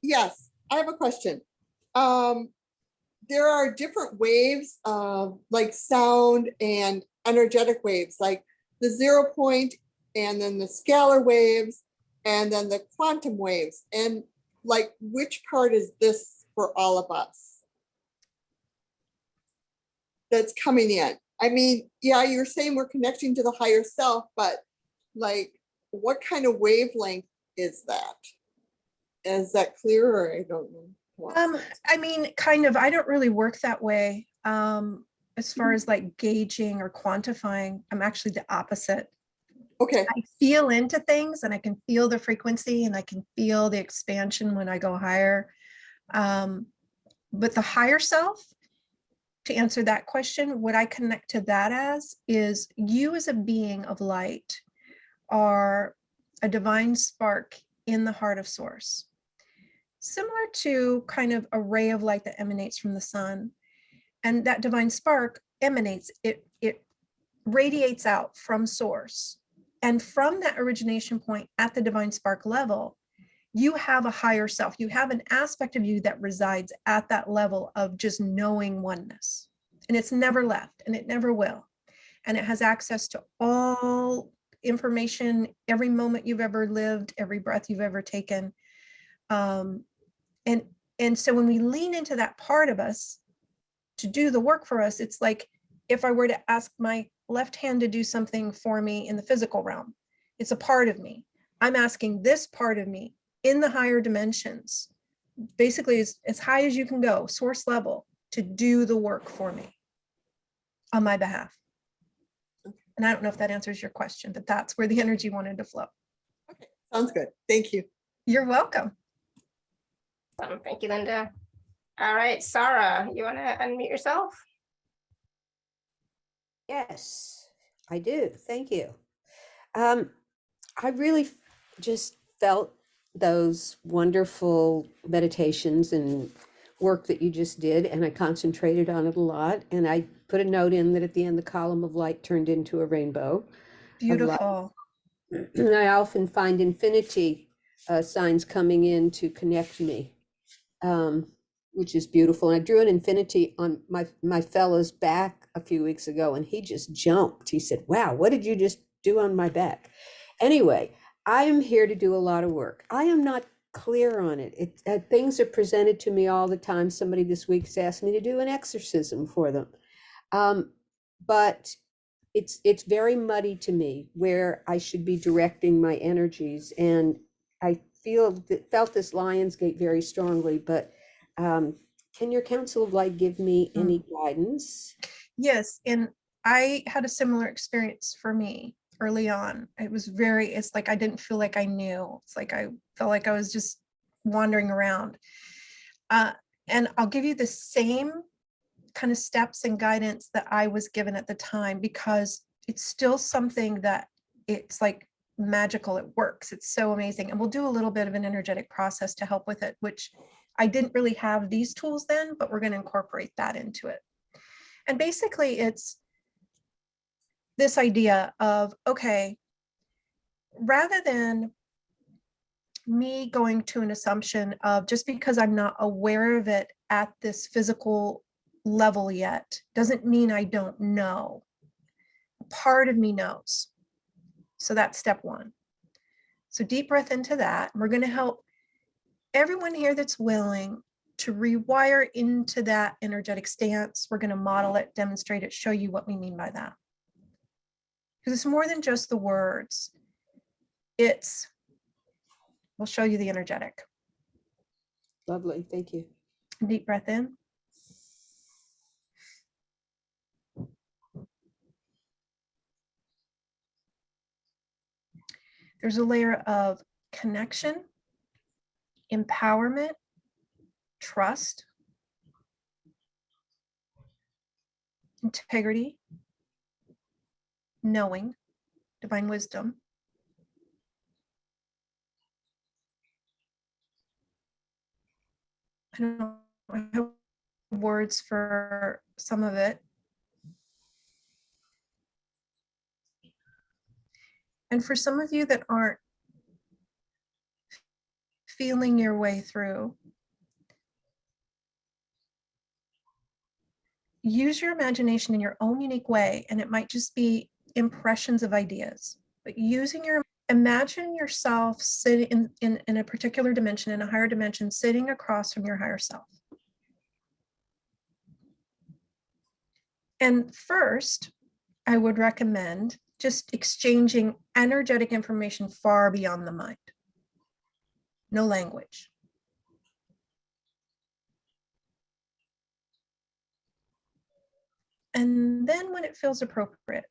Yes, I have a question. There are different waves of like sound and energetic waves, like the 0 point and then the scalar waves and then the quantum waves. And like, which part is this for all of us that's coming in? I mean, yeah, you're saying we're connecting to the higher self, but like, what kind of wavelength is that? Is that clear, or I don't know? I mean, kind of, I don't really work that way. As far as like gauging or quantifying, I'm actually the opposite. Okay. I feel into things and I can feel the frequency and I can feel the expansion when I go higher. But the higher self, to answer that question, what I connect to that as is you as a being of light are a divine spark in the heart of source. Similar to kind of a ray of light that emanates from the sun. And that divine spark emanates, it radiates out from source. And from that origination point at the divine spark level, you have a higher self. You have an aspect of you that resides at that level of just knowing oneness. And it's never left and it never will. And it has access to all information, every moment you've ever lived, every breath you've ever taken. And so when we lean into that part of us to do the work for us, it's like if I were to ask my left hand to do something for me in the physical realm, it's a part of me. I'm asking this part of me in the higher dimensions, basically as high as you can go, source level, to do the work for me on my behalf. And I don't know if that answers your question, but that's where the energy wanted to flow. Okay, sounds good. Thank you. You're welcome. Thank you, Linda. All right, Sarah, you want to unmute yourself? Yes, I do. Thank you. I really just felt those wonderful meditations and work that you just did, and I concentrated on it a lot. And I put a note in that at the end, the column of light turned into a rainbow. Beautiful. And I often find infinity signs coming in to connect me, which is beautiful. And I drew an infinity on my fellow's back a few weeks ago, and he just jumped. He said, "Wow, what did you just do on my back?" Anyway, I am here to do a lot of work. I am not clear on it. Things are presented to me all the time. Somebody this week has asked me to do an exorcism for them. But it's very muddy to me where I should be directing my energies. And I felt this Lion's Gate very strongly, but can your Council of Light give me any guidance? Yes, and I had a similar experience for me early on. It's like I didn't feel like I knew. It's like I felt like I was just wandering around. And I'll give you the same kind of steps and guidance that I was given at the time, because it's still something that it's like magical. It works. It's so amazing. And we'll do a little bit of an energetic process to help with it, which I didn't really have these tools then, but we're going to incorporate that into it. And basically it's this idea of, okay, rather than me going to an assumption of just because I'm not aware of it at this physical level yet, doesn't mean I don't know. Part of me knows. So that's step one. So deep breath into that. We're going to help everyone here that's willing to rewire into that energetic stance. We're going to model it, demonstrate it, show you what we mean by that. Because it's more than just the words. We'll show you the energetic. Lovely. Thank you. Deep breath in. There's a layer of connection, empowerment, trust, integrity, knowing, divine wisdom. I don't know, I have words for some of it. And for some of you that aren't feeling your way through, use your imagination in your own unique way, and it might just be impressions of ideas, but imagine yourself sitting in a particular dimension, in a higher dimension, sitting across from your higher self. And first, I would recommend just exchanging energetic information far beyond the mind. No language. And then when it feels appropriate,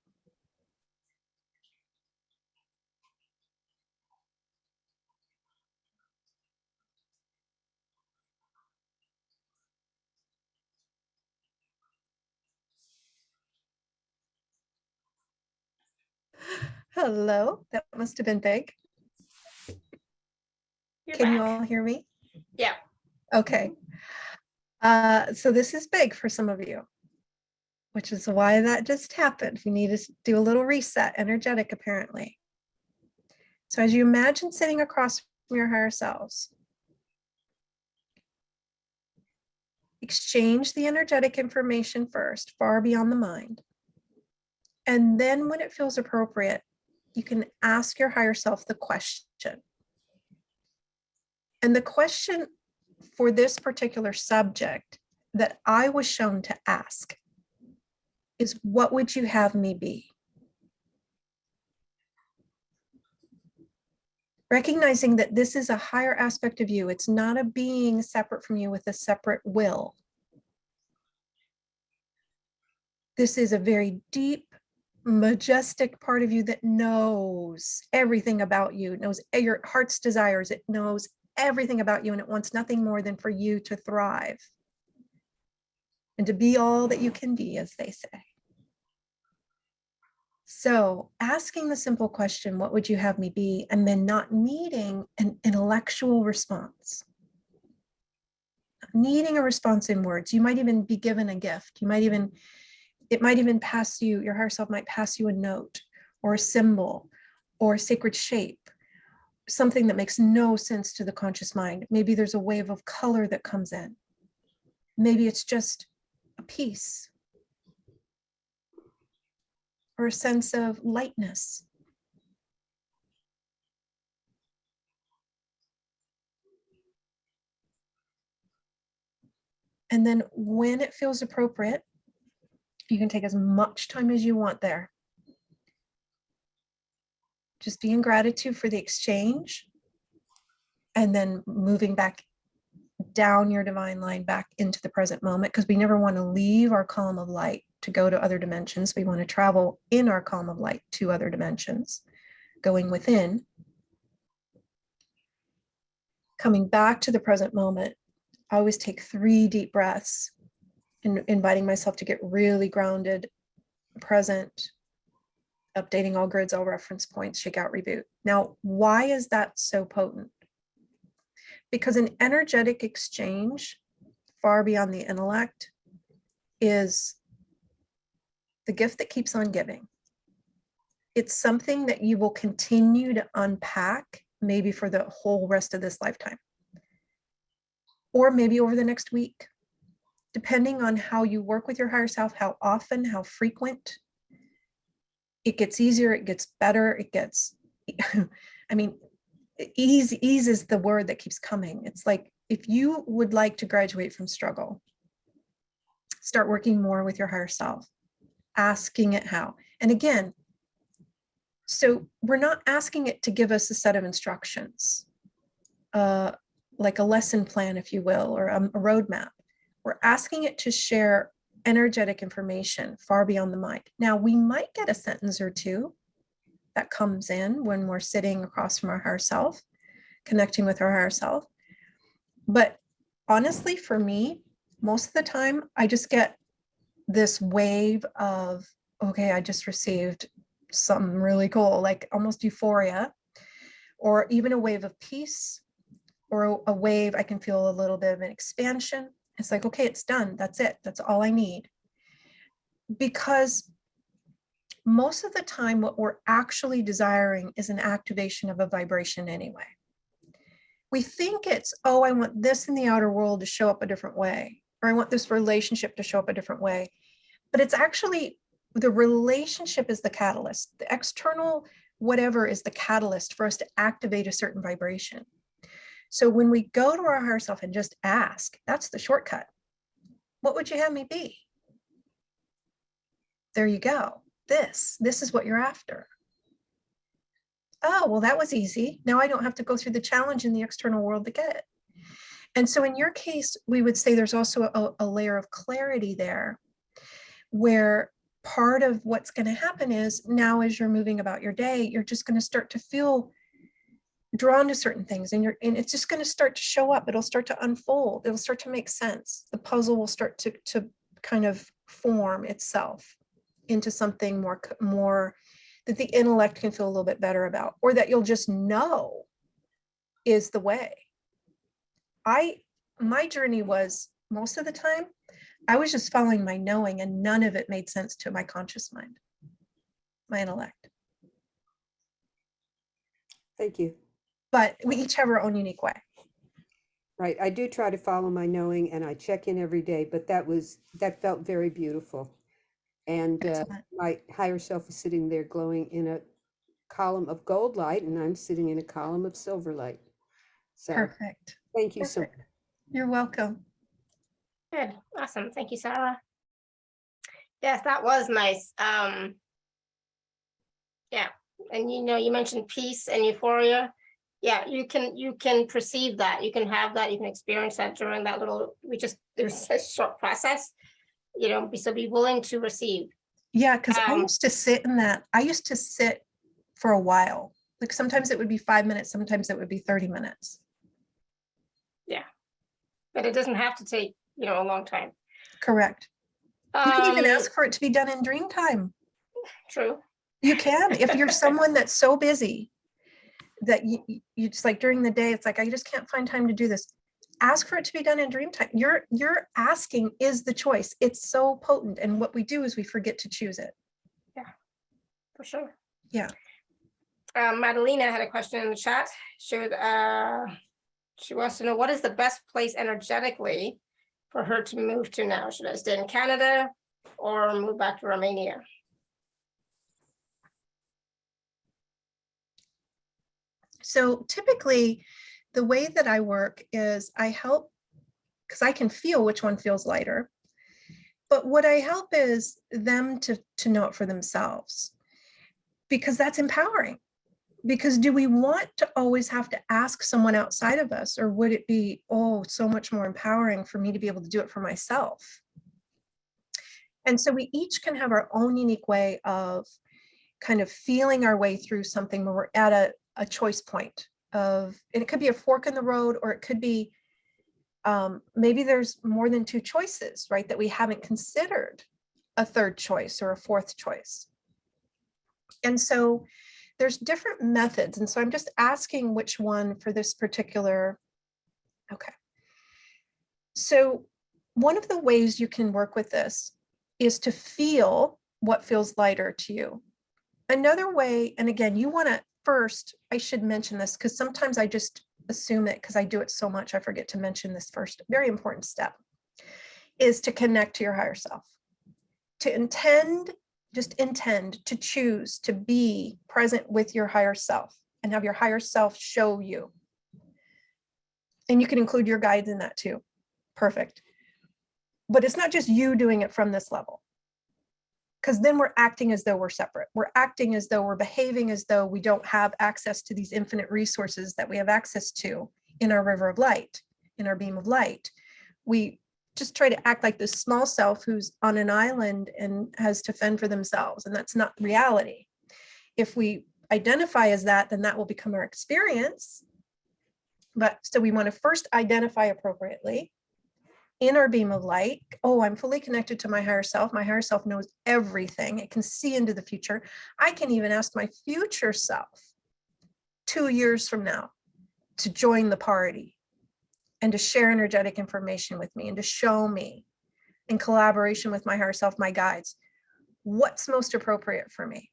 hello, that must have been big. Can you all hear me? Yeah. Okay. So this is big for some of you, which is why that just happened. You need to do a little reset, energetic apparently. So as you imagine sitting across from your higher selves, exchange the energetic information first, far beyond the mind. And then when it feels appropriate, you can ask your higher self the question. And the question for this particular subject that I was shown to ask is, what would you have me be? Recognizing that this is a higher aspect of you. It's not a being separate from you with a separate will. This is a very deep, majestic part of you that knows everything about you, it knows your heart's desires, it knows everything about you, and it wants nothing more than for you to thrive and to be all that you can be, as they say. So asking the simple question, what would you have me be? And then not needing an intellectual response. Needing a response in words. You might even be given a gift. It might even pass you, your higher self might pass you a note or a symbol or a sacred shape, something that makes no sense to the conscious mind. Maybe there's a wave of color that comes in. Maybe it's just a peace or a sense of lightness. And then when it feels appropriate, you can take as much time as you want there. Just be in gratitude for the exchange, and then moving back down your divine line back into the present moment, because we never want to leave our column of light to go to other dimensions. We want to travel in our column of light to other dimensions, going within, coming back to the present moment. I always take 3 deep breaths, and inviting myself to get really grounded, present, updating all grids, all reference points, shake out, reboot. Now, why is that so potent? Because an energetic exchange far beyond the intellect is the gift that keeps on giving. It's something that you will continue to unpack, maybe for the whole rest of this lifetime, or maybe over the next week, depending on how you work with your higher self, how often, how frequent. It gets easier, it gets better, it gets, I mean, ease is the word that keeps coming. It's like, if you would like to graduate from struggle, start working more with your higher self, asking it how. And again, so we're not asking it to give us a set of instructions, like a lesson plan, if you will, or a roadmap. We're asking it to share energetic information far beyond the mind. Now, we might get a sentence or two that comes in when we're sitting across from our higher self, connecting with our higher self. But honestly, for me, most of the time, I just get this wave of, okay, I just received something really cool, like almost euphoria, or even a wave of peace, or a wave, I can feel a little bit of an expansion. It's like, okay, it's done. That's it. That's all I need. Because most of the time, what we're actually desiring is an activation of a vibration anyway. We think it's, oh, I want this in the outer world to show up a different way, or I want this relationship to show up a different way. But it's actually, the relationship is the catalyst. The external whatever is the catalyst for us to activate a certain vibration. So when we go to our higher self and just ask, that's the shortcut. What would you have me be? There you go. This is what you're after. Oh, well, that was easy. Now I don't have to go through the challenge in the external world to get it. And so in your case, we would say there's also a layer of clarity there, where part of what's going to happen is, now as you're moving about your day, you're just going to start to feel drawn to certain things, and it's just going to start to show up. It'll start to unfold. It'll start to make sense. The puzzle will start to kind of form itself into something more that the intellect can feel a little bit better about, or that you'll just know is the way. My journey was, most of the time, I was just following my knowing, and none of it made sense to my conscious mind, my intellect. Thank you. But we each have our own unique way. Right. I do try to follow my knowing, and I check in every day, but that felt very beautiful. And my higher self is sitting there glowing in a column of gold light, and I'm sitting in a column of silver light. So Perfect. thank you so much. You're welcome. Good. Awesome. Thank you, Sarah. Yes, that was nice. Yeah. And you mentioned peace and euphoria. Yeah, you can perceive that. You can have that. You can experience that during that little, it was a short process, so be willing to receive. Yeah, because I Um, used to sit in that. I used to sit for a while. Like sometimes it would be 5 minutes, sometimes it would be 30 minutes. Yeah, but it doesn't have to take, a long time. Correct. You can even Um, ask for it to be done in dream time. True. You can. If you're someone that's so busy that you just like during the day, it's like, I just can't find time to do this. Ask for it to be done in dream time. Your asking is the choice. It's so potent. And what we do is we forget to choose it. For sure. Yeah. Madalena had a question in the chat. She wants to know, what is the best place energetically for her to move to now? Should I stay in Canada or move back to Romania? So typically the way that I work is I help, because I can feel which one feels lighter. But what I help is them to know it for themselves, because that's empowering. Because do we want to always have to ask someone outside of us, or would it be, oh, so much more empowering for me to be able to do it for myself? And so we each can have our own unique way of kind of feeling our way through something when we're at a choice point of, and it could be a fork in the road, or it could be maybe there's more than two choices, right? That we haven't considered a third choice or a fourth choice. And so there's different methods. And so I'm just asking which one for this particular. Okay. So one of the ways you can work with this is to feel what feels lighter to you. Another way, and again, you want to first, I should mention this because sometimes I just assume it because I do it so much, I forget to mention this first very important step, is to connect to your higher self, to intend, just intend to choose to be present with your higher self and have your higher self show you. And you can include your guides in that too. Perfect. But it's not just you doing it from this level, because then we're acting as though we're separate. We're acting as though we're behaving as though we don't have access to these infinite resources that we have access to in our river of light, in our beam of light. We just try to act like this small self who's on an island and has to fend for themselves. And that's not reality. If we identify as that, then that will become our experience. But so we want to first identify appropriately in our beam of light. Oh, I'm fully connected to my higher self. My higher self knows everything. It can see into the future. I can even ask my future self 2 years from now to join the party and to share energetic information with me and to show me in collaboration with my higher self, my guides, what's most appropriate for me.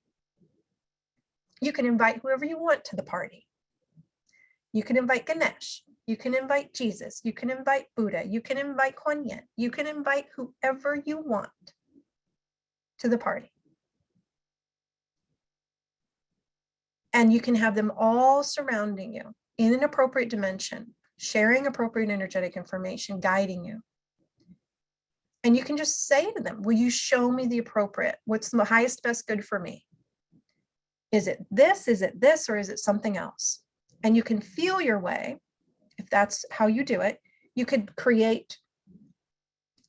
You can invite whoever you want to the party. You can invite Ganesh. You can invite Jesus. You can invite Buddha. You can invite Kuan Yin. You can invite whoever you want to the party. And you can have them all surrounding you in an appropriate dimension, sharing appropriate energetic information, guiding you. And you can just say to them, will you show me the appropriate? What's the highest, best good for me? Is it this, or is it something else? And you can feel your way. If that's how you do it, you could create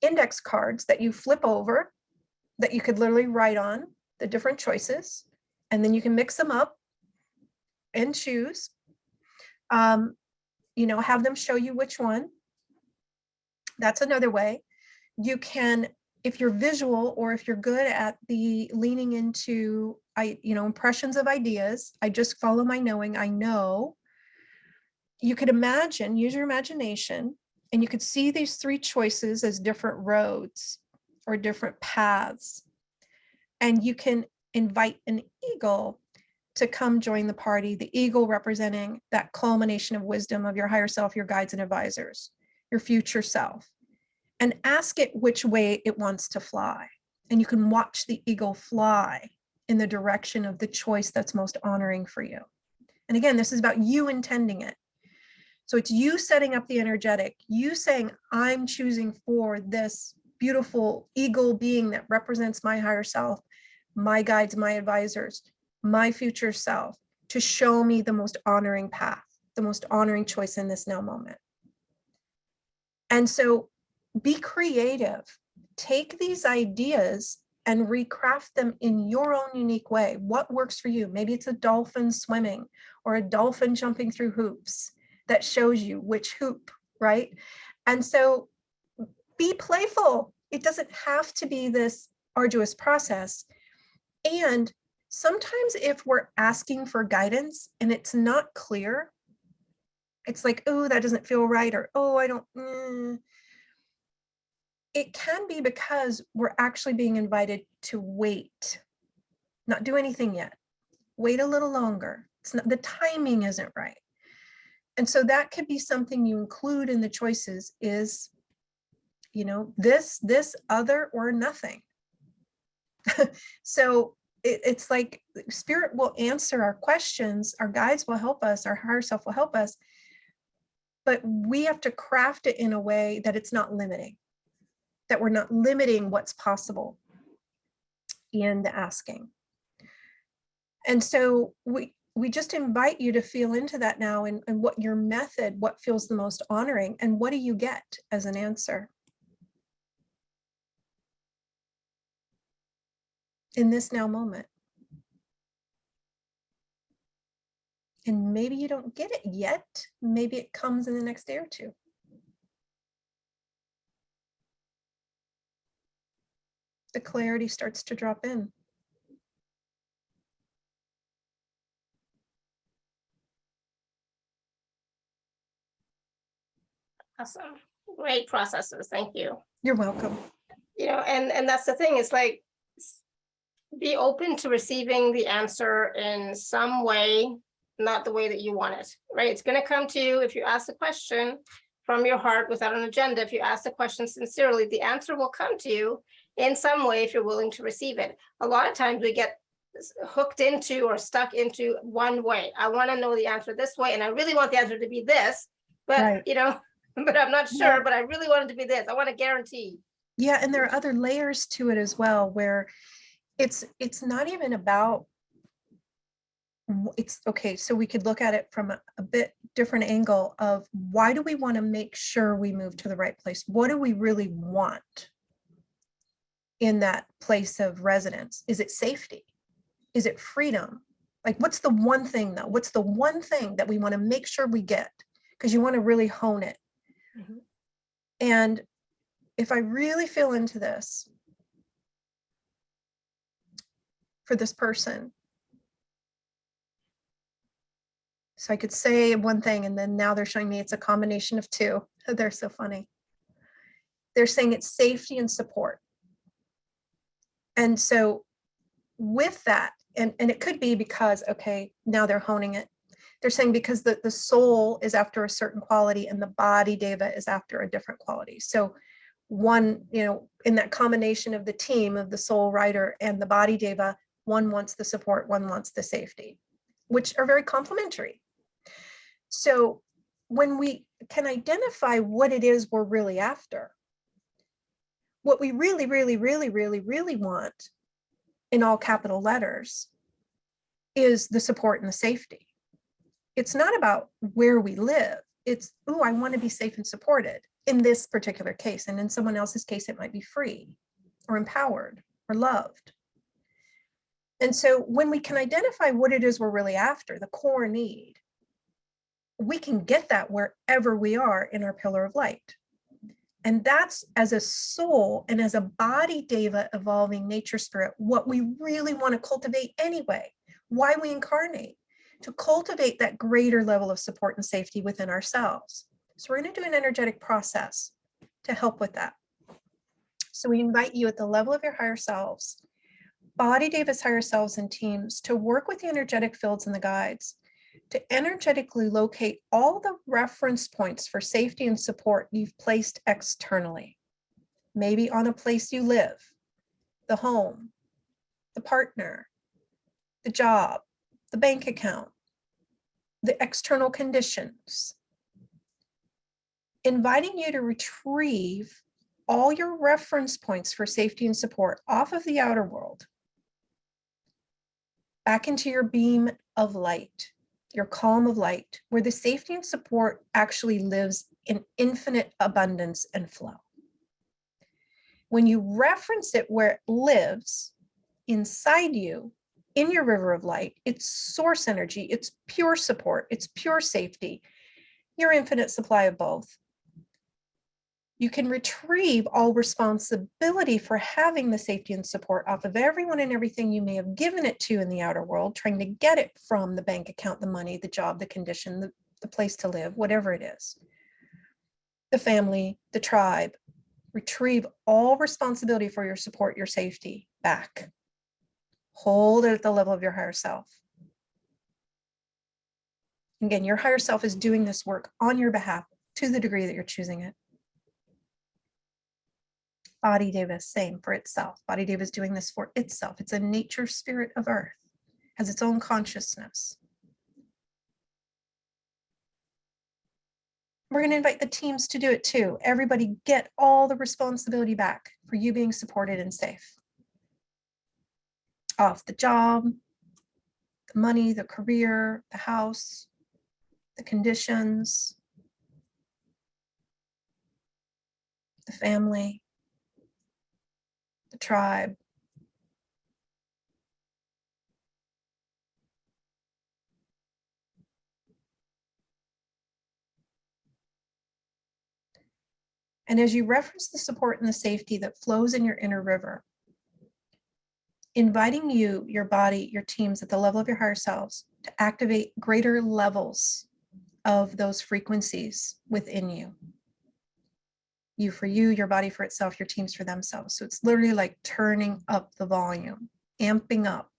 index cards that you flip over that you could literally write on the different choices, and then you can mix them up and choose. Have them show you which one. That's another way. You can, if you're visual or if you're good at the leaning into, impressions of ideas, I just follow my knowing, I know. You could imagine, use your imagination, and you could see these three choices as different roads or different paths. And you can invite an eagle to come join the party, the eagle representing that culmination of wisdom of your higher self, your guides and advisors, your future self, and ask it which way it wants to fly. And you can watch the eagle fly in the direction of the choice that's most honoring for you. And again, this is about you intending it. So it's you setting up the energetic, you saying, I'm choosing for this beautiful eagle being that represents my higher self, my guides, my advisors, my future self, to show me the most honoring path, the most honoring choice in this now moment. And so be creative. Take these ideas and recraft them in your own unique way. What works for you? Maybe it's a dolphin swimming or a dolphin jumping through hoops that shows you which hoop, right? And so be playful. It doesn't have to be this arduous process. And sometimes if we're asking for guidance and it's not clear, it's like, oh, that doesn't feel right, or, oh, I don't, it can be because we're actually being invited to wait, not do anything yet, wait a little longer. It's not, the timing isn't right. And so that could be something you include in the choices is, you know, this, other, or nothing. So it's like spirit will answer our questions, our guides will help us, our higher self will help us, but we have to craft it in a way that it's not limiting, that we're not limiting what's possible in the asking. And so we just invite you to feel into that now, and what your method, what feels the most honoring, and what do you get as an answer in this now moment. And maybe you don't get it yet. Maybe it comes in the next day or two. The clarity starts to drop in. Awesome. Great processes. Thank you. You're welcome. You know, and that's the thing, it's like, be open to receiving the answer in some way, not the way that you want it, right? It's going to come to you if you ask the question from your heart without an agenda. If you ask the question sincerely, the answer will come to you in some way if you're willing to receive it. A lot of times we get hooked into or stuck into one way. I want to know the answer this way, and I really want the answer to be this, but Right. you know, but I'm not sure, Yeah. but I really want it to be this. I want to guarantee. Yeah, and there are other layers to it as well, where it's not even about, it's okay. So we could look at it from a bit different angle of, why do we want to make sure we move to the right place? What do we really want in that place of residence? Is it safety? Is it freedom? Like, what's the one thing though? What's the one thing that we want to make sure we get? Because you want to really hone it. Mhm. And if I really feel into this for this person, so I could say one thing and then now they're showing me it's a combination of two. They're so funny. They're saying it's safety and support. And so with that, and it could be because, okay, now they're honing it. They're saying because the soul is after a certain quality and the body deva is after a different quality. So one, you know, in that combination of the team of the soul rider and the body deva, one wants the support, one wants the safety, which are very complementary. So when we can identify what it is we're really after, what we really, really, really, really, really want in all capital letters is the support and the safety. It's not about where we live. It's, oh, I want to be safe and supported in this particular case. And in someone else's case, it might be free or empowered or loved. And so when we can identify what it is we're really after, the core need, we can get that wherever we are in our pillar of light. And that's, as a soul and as a body deva evolving nature spirit, what we really want to cultivate anyway, why we incarnate, to cultivate that greater level of support and safety within ourselves. So we're going to do an energetic process to help with that. So we invite you at the level of your higher selves, body devas, higher selves, and teams to work with the energetic fields and the guides to energetically locate all the reference points for safety and support you've placed externally, maybe on a place you live, the home, the partner, the job, the bank account, the external conditions, inviting you to retrieve all your reference points for safety and support off of the outer world, back into your beam of light, your calm of light, where the safety and support actually lives in infinite abundance and flow. When you reference it where it lives inside you, in your river of light, it's source energy, it's pure support, it's pure safety, your infinite supply of both. You can retrieve all responsibility for having the safety and support off of everyone and everything you may have given it to in the outer world, trying to get it from the bank account, the money, the job, the condition, the place to live, whatever it is. The family, the tribe. Retrieve all responsibility for your support, your safety back. Hold it at the level of your higher self. Again, your higher self is doing this work on your behalf to the degree that you're choosing it. Body Deva, same for itself. Body Deva is doing this for itself. It's a nature spirit of earth, has its own consciousness. We're going to invite the teams to do it too. Everybody get all the responsibility back for you being supported and safe. Off the job, the money, the career, the house, the conditions, the family, the tribe. And as you reference the support and the safety that flows in your inner river, inviting you, your body, your teams at the level of your higher selves to activate greater levels of those frequencies within you. You for you, your body for itself, your teams for themselves. So it's literally like turning up the volume, amping up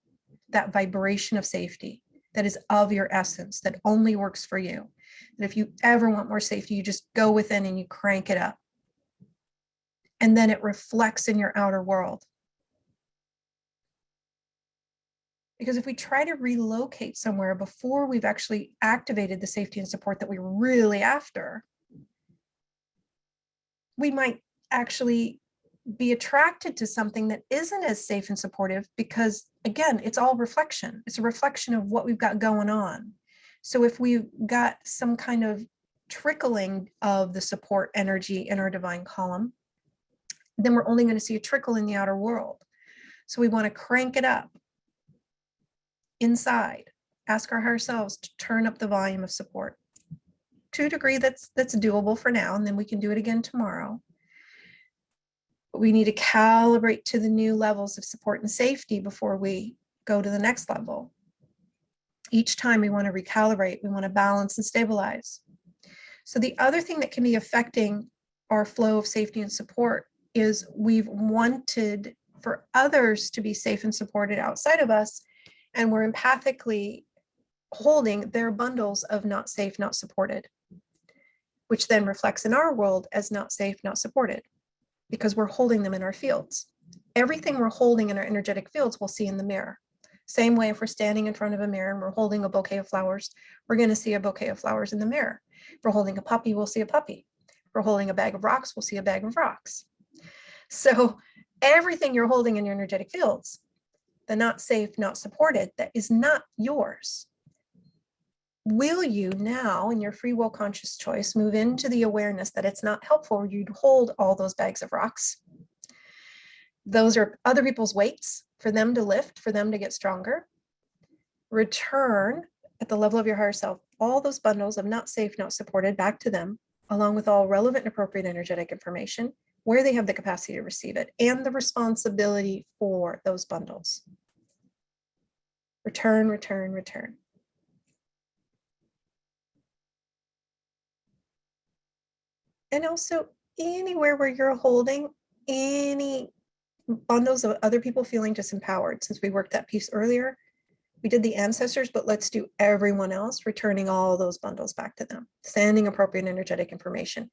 that vibration of safety that is of your essence, that only works for you. And if you ever want more safety, you just go within and you crank it up. And then it reflects in your outer world. Because if we try to relocate somewhere before we've actually activated the safety and support that we were really after, we might actually be attracted to something that isn't as safe and supportive because, again, it's all reflection. It's a reflection of what we've got going on. So if we've got some kind of trickling of the support energy in our divine column, then we're only going to see a trickle in the outer world. So we want to crank it up inside, ask our higher selves to turn up the volume of support to a degree that's doable for now, and then we can do it again tomorrow. But we need to calibrate to the new levels of support and safety before we go to the next level. Each time we want to recalibrate, we want to balance and stabilize. So the other thing that can be affecting our flow of safety and support is we've wanted for others to be safe and supported outside of us, and we're empathically holding their bundles of not safe, not supported, which then reflects in our world as not safe, not supported, because we're holding them in our fields. Everything we're holding in our energetic fields we'll see in the mirror. Same way, if we're standing in front of a mirror and we're holding a bouquet of flowers, we're going to see a bouquet of flowers in the mirror. If we're holding a puppy, we'll see a puppy. If we're holding a bag of rocks, we'll see a bag of rocks. So everything you're holding in your energetic fields, the not safe, not supported, that is not yours. Will you now, in your free will conscious choice, move into the awareness that it's not helpful for you to hold all those bags of rocks? Those are other people's weights for them to lift, for them to get stronger. Return at the level of your higher self all those bundles of not safe, not supported back to them, along with all relevant and appropriate energetic information, where they have the capacity to receive it, and the responsibility for those bundles. Return, return, return. And also anywhere where you're holding any bundles of other people feeling disempowered, since we worked that piece earlier, we did the ancestors, but let's do everyone else, returning all those bundles back to them, sending appropriate energetic information,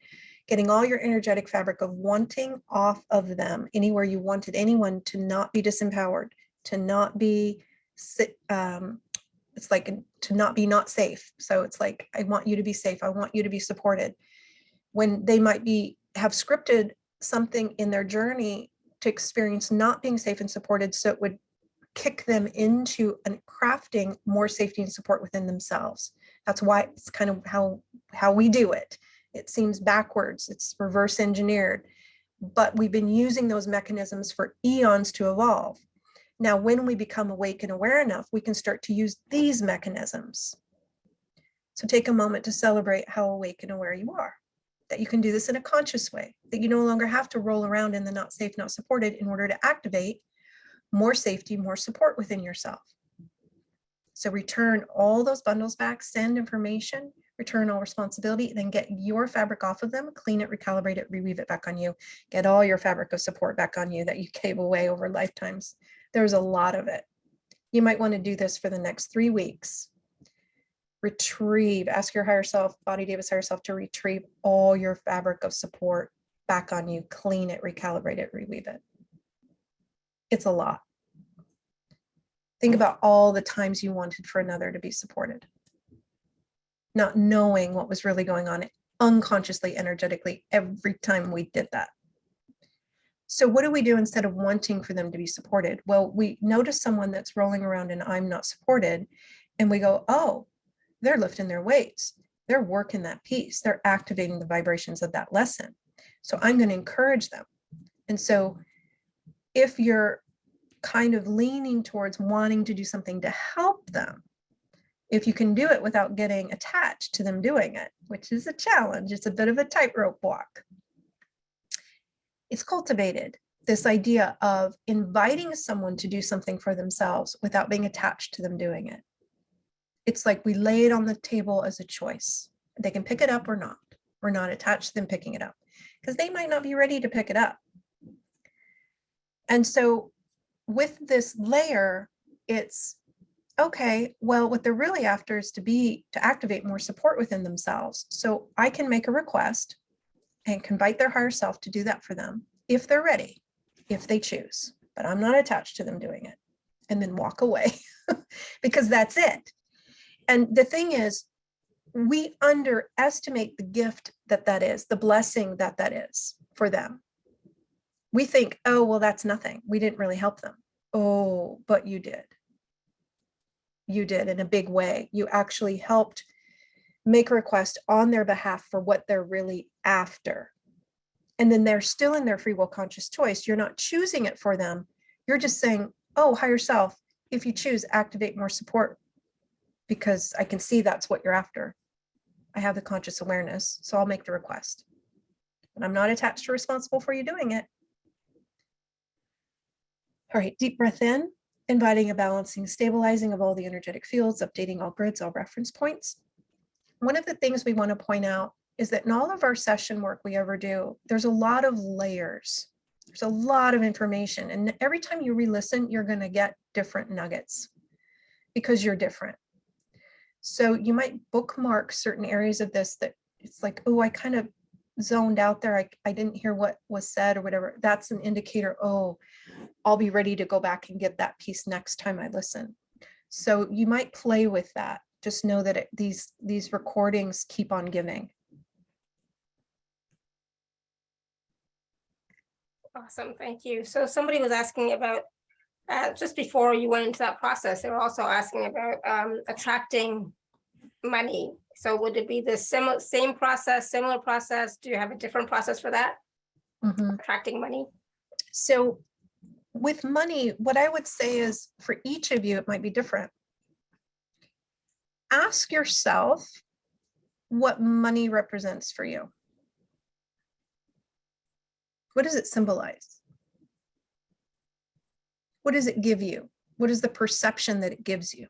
getting all your energetic fabric of wanting off of them, anywhere you wanted anyone to not be disempowered, to not be, it's like to not be not safe. So it's like, I want you to be safe. I want you to be supported. When they might have scripted something in their journey to experience not being safe and supported, so it would kick them into crafting more safety and support within themselves. That's why it's kind of how we do it. It seems backwards. It's reverse engineered. but we've been using those mechanisms for eons to evolve. Now, when we become awake and aware enough, we can start to use these mechanisms. So take a moment to celebrate how awake and aware you are, that you can do this in a conscious way, that you no longer have to roll around in the not safe, not supported in order to activate more safety, more support within yourself. So return all those bundles back, send information, return all responsibility, then get your fabric off of them, clean it, recalibrate it, reweave it back on you, get all your fabric of support back on you that you gave away over lifetimes. There's a lot of it. You might want to do this for the next 3 weeks. Retrieve, ask your higher self, Body Davis higher self, to retrieve all your fabric of support back on you, clean it, recalibrate it, reweave it. It's a lot. Think about all the times you wanted for another to be supported, not knowing what was really going on unconsciously, energetically, every time we did that. So what do we do instead of wanting for them to be supported? Well, we notice someone that's rolling around and I'm not supported, and we go, oh, they're lifting their weights. They're working that piece. They're activating the vibrations of that lesson. So I'm going to encourage them. And so if you're kind of leaning towards wanting to do something to help them, if you can do it without getting attached to them doing it, which is a challenge, it's a bit of a tightrope walk. It's cultivated, this idea of inviting someone to do something for themselves without being attached to them doing it. It's like we lay it on the table as a choice. They can pick it up or not. We're not attached to them picking it up because they might not be ready to pick it up. And so with this layer, it's okay, well, what they're really after is to activate more support within themselves. So I can make a request and can invite their higher self to do that for them if they're ready, if they choose, but I'm not attached to them doing it, and then walk away because that's it. And the thing is, we underestimate the gift that is, the blessing that is for them. We think, oh, well, that's nothing. We didn't really help them. Oh, but you did. You did in a big way. You actually helped make a request on their behalf for what they're really after. And then they're still in their free will conscious choice. You're not choosing it for them. You're just saying, oh, higher self, if you choose, activate more support, because I can see that's what you're after. I have the conscious awareness, so I'll make the request. But I'm not attached or responsible for you doing it. All right, deep breath in, inviting a balancing, stabilizing of all the energetic fields, updating all grids, all reference points. One of the things we want to point out is that in all of our session work we ever do, there's a lot of layers. There's a lot of information. And every time you re-listen, you're going to get different nuggets because you're different. So you might bookmark certain areas of this that it's like, oh, I kind of zoned out there. I didn't hear what was said or whatever. That's an indicator, oh, I'll be ready to go back and get that piece next time I listen. So you might play with that. Just know that these recordings keep on giving. Awesome, thank you. So somebody was asking about, just before you went into that process, they were also asking about attracting money. So would it be the same process, similar process? Do you have a different process for that? Mm-hmm. Attracting money? So with money, what I would say is for each of you, it might be different. Ask yourself what money represents for you. What does it symbolize? What does it give you? What is the perception that it gives you?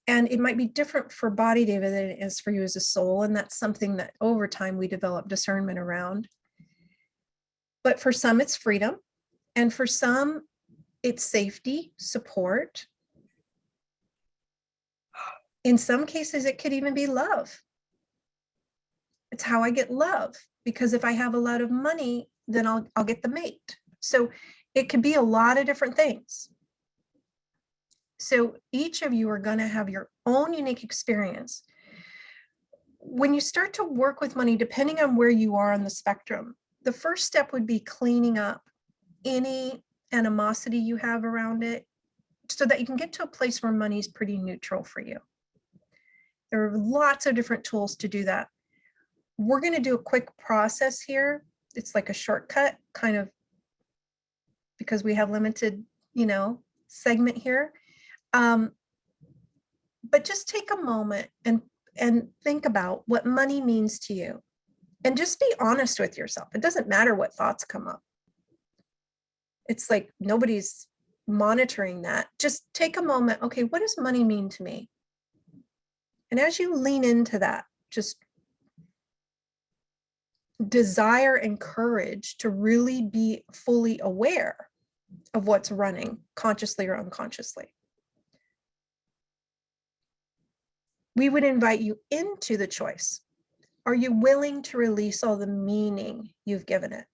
And it might be different for Body David than it is for you as a soul. And that's something that over time we develop discernment around. But for some, it's freedom. And for some, it's safety, support. In some cases, it could even be love. It's how I get love. Because if I have a lot of money, then I'll get the mate. So it could be a lot of different things. So each of you are going to have your own unique experience. When you start to work with money, depending on where you are on the spectrum, the first step would be cleaning up any animosity you have around it so that you can get to a place where money is pretty neutral for you. There are lots of different tools to do that. We're going to do a quick process here. It's like a shortcut, kind of, because we have limited, segment here. But just take a moment and think about what money means to you. And just be honest with yourself. It doesn't matter what thoughts come up. It's like nobody's monitoring that. Just take a moment. Okay, what does money mean to me? And as you lean into that, just desire and courage to really be fully aware of what's running, consciously or unconsciously. We would invite you into the choice. Are you willing to release all the meaning you've given it?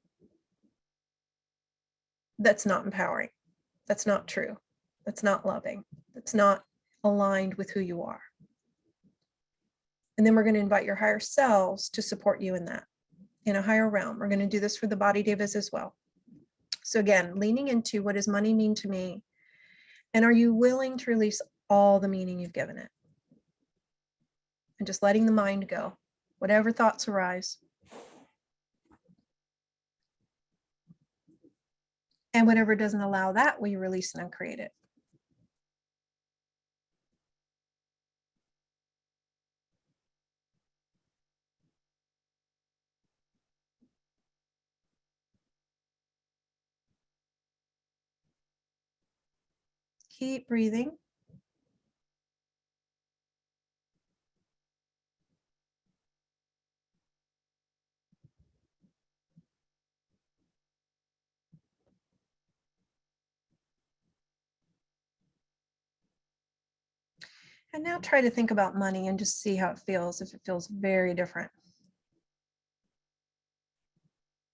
That's not empowering. That's not true. That's not loving. That's not aligned with who you are. And then we're going to invite your higher selves to support you in that, in a higher realm. We're going to do this for the body devas as well. So again, leaning into what does money mean to me? And are you willing to release all the meaning you've given it? And just letting the mind go, whatever thoughts arise. And whatever doesn't allow that, we release and uncreate it. Keep breathing. And now try to think about money and just see how it feels, if it feels very different.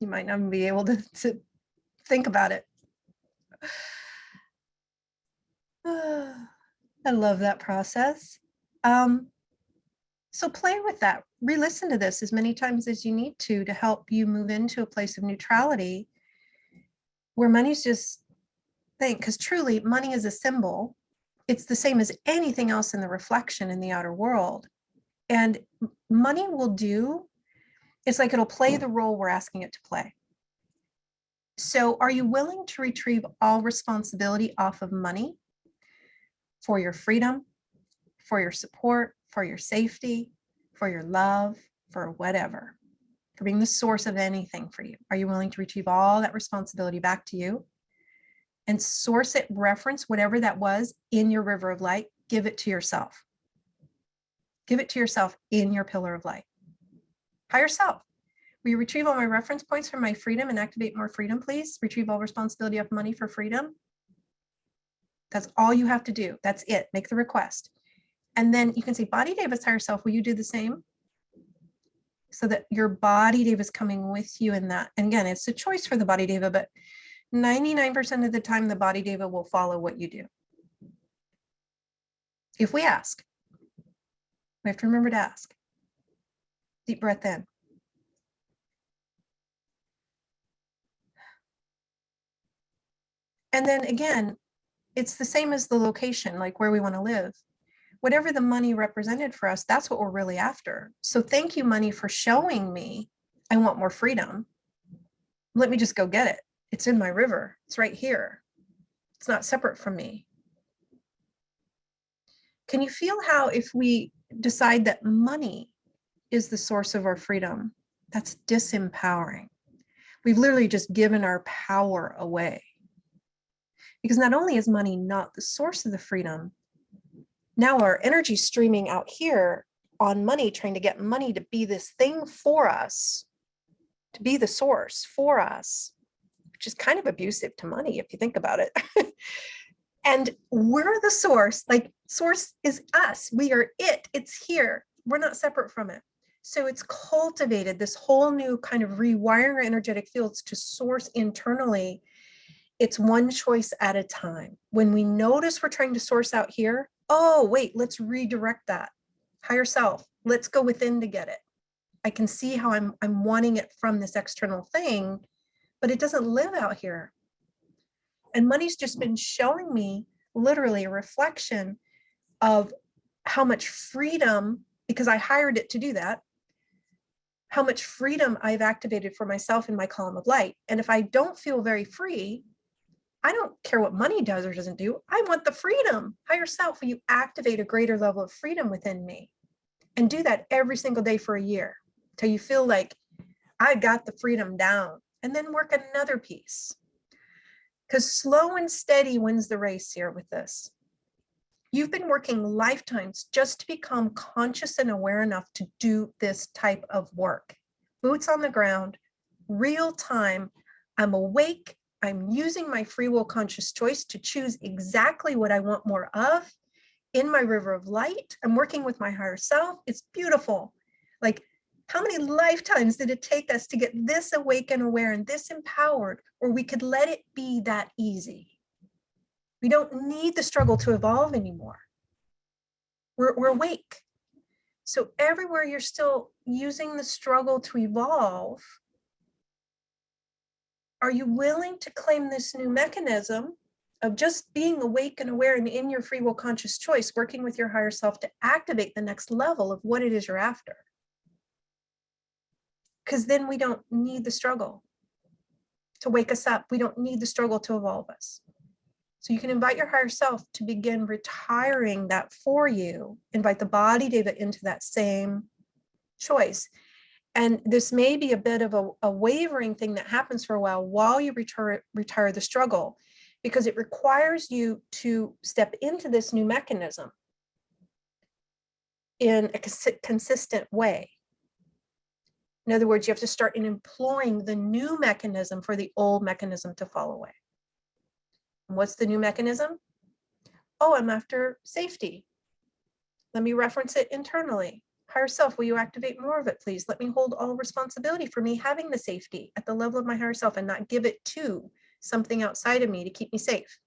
You might not be able to think about it. I love that process. So play with that. Re-listen to this as many times as you need to help you move into a place of neutrality where money's just thing, because truly money is a symbol. It's the same as anything else in the reflection in the outer world. And money will do, it's like it'll play the role we're asking it to play. So are you willing to retrieve all responsibility off of money for your freedom, for your support, for your safety, for your love, for whatever, for being the source of anything for you? Are you willing to retrieve all that responsibility back to you and source it, reference whatever that was in your river of light, give it to yourself. Give it to yourself in your pillar of light. Higher self, will you retrieve all my reference points for my freedom and activate more freedom, please? Retrieve all responsibility of money for freedom. That's all you have to do. That's it. Make the request. And then you can say, body devas, higher self, will you do the same? So that your body deva is coming with you in that. And again, it's a choice for the body deva, but 99% of the time, the body deva will follow what you do. If we ask, we have to remember to ask. Deep breath in. And then again, it's the same as the location, like where we want to live. Whatever the money represented for us, that's what we're really after. So thank you, money, for showing me I want more freedom. Let me just go get it. It's in my river. It's right here. It's not separate from me. Can you feel how if we decide that money is the source of our freedom, that's disempowering? We've literally just given our power away. Because not only is money not the source of the freedom, now our energy streaming out here on money, trying to get money to be this thing for us, to be the source for us, which is kind of abusive to money if you think about it. And we're the source, like source is us. We are it. It's here. We're not separate from it. So it's cultivated this whole new kind of rewiring our energetic fields to source internally. It's one choice at a time. When we notice we're trying to source out here, oh, wait, let's redirect that. Higher self, let's go within to get it. I can see how I'm wanting it from this external thing, but it doesn't live out here. And money's just been showing me literally a reflection of how much freedom because I hired it to do that, how much freedom I've activated for myself in my column of light. And if I don't feel very free, I don't care what money does or doesn't do. I want the freedom. Higher self, will you activate a greater level of freedom within me? And do that every single day for a year till you feel like I got the freedom down, and then work another piece. Because slow and steady wins the race here with this. You've been working lifetimes just to become conscious and aware enough to do this type of work. Boots on the ground, real time. I'm awake. I'm using my free will conscious choice to choose exactly what I want more of in my river of light. I'm working with my higher self. It's beautiful. Like, how many lifetimes did it take us to get this awake and aware and this empowered, or we could let it be that easy? We don't need the struggle to evolve anymore. We're awake. So everywhere you're still using the struggle to evolve, are you willing to claim this new mechanism of just being awake and aware and in your free will conscious choice, working with your higher self to activate the next level of what it is you're after? Because then we don't need the struggle to wake us up. We don't need the struggle to evolve us. So you can invite your higher self to begin retiring that for you. Invite the body Deva into that same choice. And this may be a bit of a wavering thing that happens for a while you retire the struggle, because it requires you to step into this new mechanism in a consistent way. In other words, you have to start in employing the new mechanism for the old mechanism to fall away. And what's the new mechanism? Oh, I'm after safety. Let me reference it internally. Higher self, will you activate more of it, please? Let me hold all responsibility for me having the safety at the level of my higher self and not give it to something outside of me to keep me safe.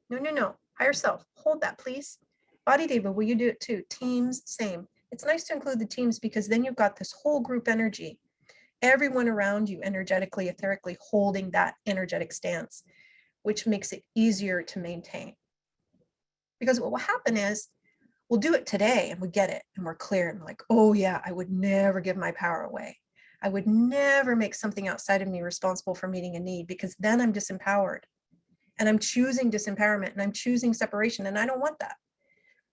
No. Higher self, hold that, please. Body Deva, will you do it too? Teams, same. It's nice to include the teams because then you've got this whole group energy, everyone around you energetically, etherically holding that energetic stance, which makes it easier to maintain. Because what will happen is we'll do it today and we get it and we're clear and we're like, oh yeah, I would never give my power away. I would never make something outside of me responsible for meeting a need, because then I'm disempowered and I'm choosing disempowerment and I'm choosing separation, and I don't want that.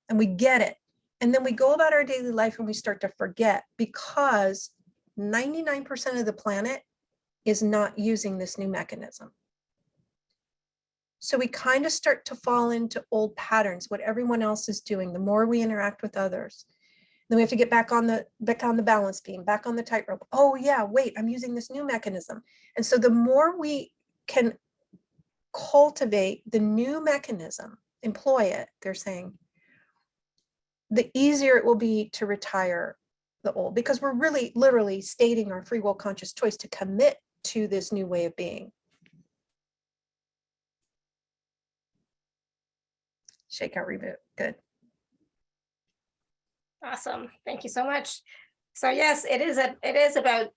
And we get it. And then we go about our daily life and we start to forget, because 99% of the planet is not using this new mechanism. So we kind of start to fall into old patterns, what everyone else is doing. The more we interact with others, then we have to get back on the balance beam, back on the tightrope. Oh yeah, wait, I'm using this new mechanism. And so the more we can cultivate the new mechanism, employ it, they're saying, the easier it will be to retire the old, because we're really literally stating our free will conscious choice to commit to this new way of being. Shake out, reboot. Good. Awesome. Thank you so much. So yes, it is about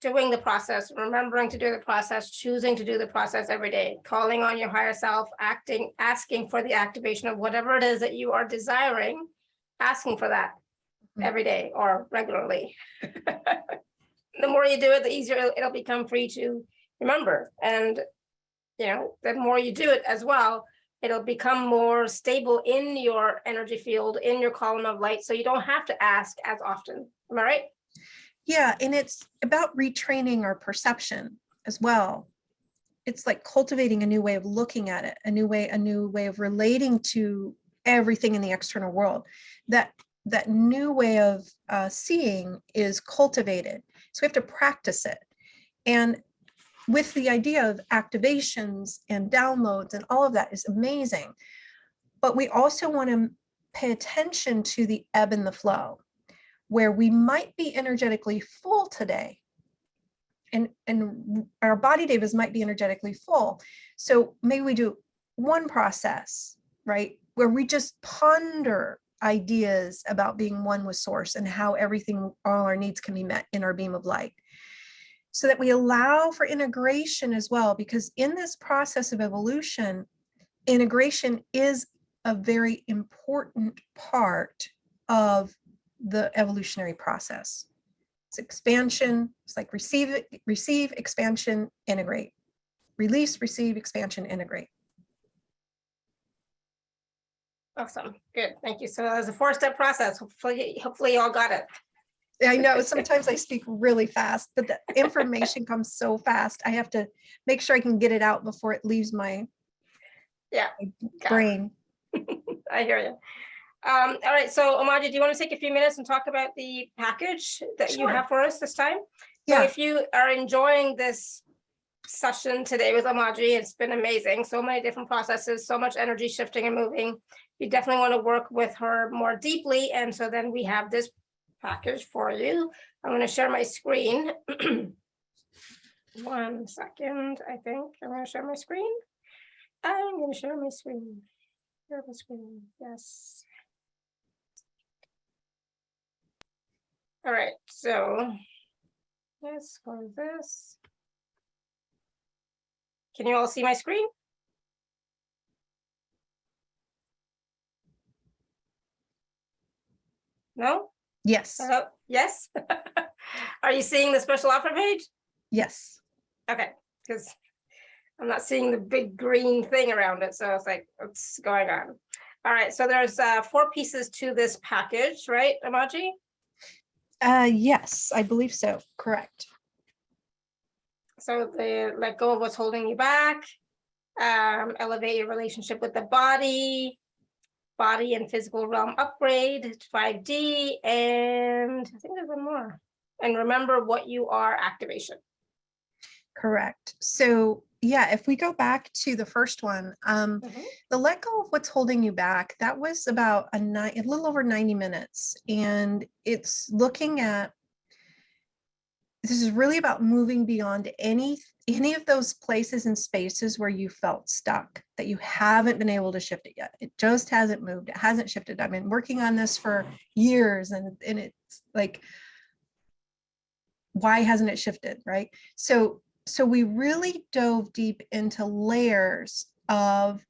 doing the process, remembering to do the process, choosing to do the process every day, calling on your higher self, asking for the activation of whatever it is that you are desiring, asking for that every day or regularly. The more you do it, the easier it'll become for you to remember. And the more you do it as well, it'll become more stable in your energy field, in your column of light. So you don't have to ask as often. Am I right? Yeah, and it's about retraining our perception as well. It's like cultivating a new way of looking at it, a new way of relating to everything in the external world. That new way of seeing is cultivated. So we have to practice it. And with the idea of activations and downloads and all of that is amazing. But we also want to pay attention to the ebb and the flow, where we might be energetically full today. And our body devas might be energetically full. So maybe we do one process, right? Where we just ponder ideas about being one with source and how everything, all our needs can be met in our beam of light. So that we allow for integration as well, because in this process of evolution, integration is a very important part of the evolutionary process. It's expansion. It's like receive, expansion, integrate. Release, receive, expansion, integrate. Awesome. Good. Thank you. So it's a 4-step process. Hopefully you all got it. I know sometimes I speak really fast, but the information comes so fast. I have to make sure I can get it out before it leaves my brain. I hear you. All right. So Omaji, do you want to take a few minutes and talk about the package that you have for us this time? So if you are enjoying this session today with Omaji, it's been amazing. So many different processes, so much energy shifting and moving. You definitely want to work with her more deeply. And so then we have this package for you. I'm going to share my screen. 1 second. I think I'm going to share my screen. I'm going to share my screen. Share my screen. Yes. All right. So let's close this. Can you all see my screen? No? Yes. Yes. Are you seeing the special offer page? Yes. Okay, because I'm not seeing the big green thing around it. So it's like, what's going on? All right, so there's 4 pieces to this package, right, Omaji? Yes, I believe so. Correct. So the let go of what's holding you back, elevate your relationship with the body and physical realm upgrade, 5D, and I think there's one more. And remember what you are, activation. Correct. So yeah, if we go back to the first one, the let go of what's holding you back, that was about a little over 90 minutes. And it's looking at, this is really about moving beyond any of those places and spaces where you felt stuck, that you haven't been able to shift it yet. It just hasn't moved. It hasn't shifted. I've been working on this for years and it's like, why hasn't it shifted, right? So we really dove deep into layers of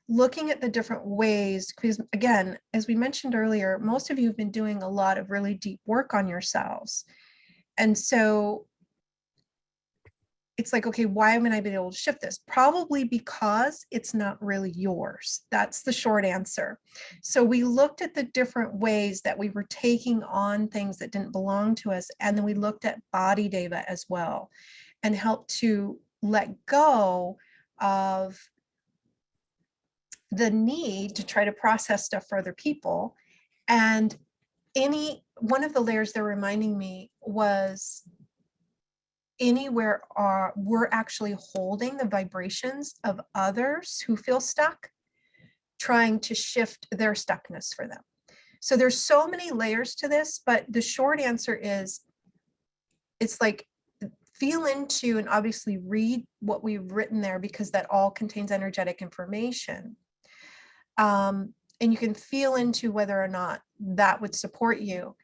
looking at the different ways, because again, as we mentioned earlier, most of you have been doing a lot of really deep work on yourselves. And so it's like, okay, why haven't I been able to shift this? Probably because it's not really yours. That's the short answer. So we looked at the different ways that we were taking on things that didn't belong to us. And then we looked at body deva as well and helped to let go of the need to try to process stuff for other people. And one of the layers they're reminding me was anywhere we're actually holding the vibrations of others who feel stuck, trying to shift their stuckness for them. So there's so many layers to this, but the short answer is, it's like, feel into and obviously read what we've written there, because that all contains energetic information. And you can feel into whether or not that would support you.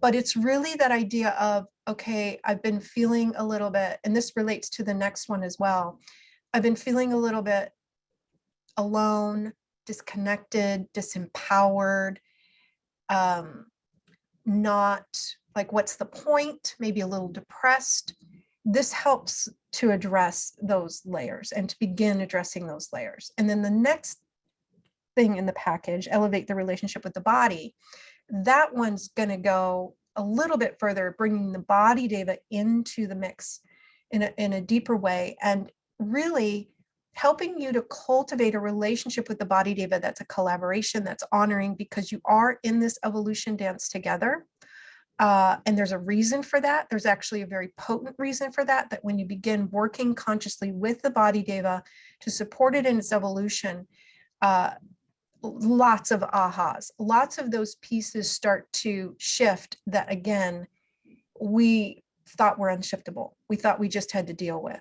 But it's really that idea of, okay, I've been feeling a little bit, and this relates to the next one as well. I've been feeling a little bit alone, disconnected, disempowered, not like, what's the point? Maybe a little depressed. This helps to address those layers and to begin addressing those layers. And then the next thing in the package, elevate the relationship with the body. That one's going to go a little bit further, bringing the body deva into the mix in a deeper way, and really helping you to cultivate a relationship with the body deva that's a collaboration, that's honoring, because you are in this evolution dance together. And there's a reason for that. There's actually a very potent reason for that, that when you begin working consciously with the body deva to support it in its evolution, lots of ahas, lots of those pieces start to shift that, again, we thought were unshiftable. We thought we just had to deal with.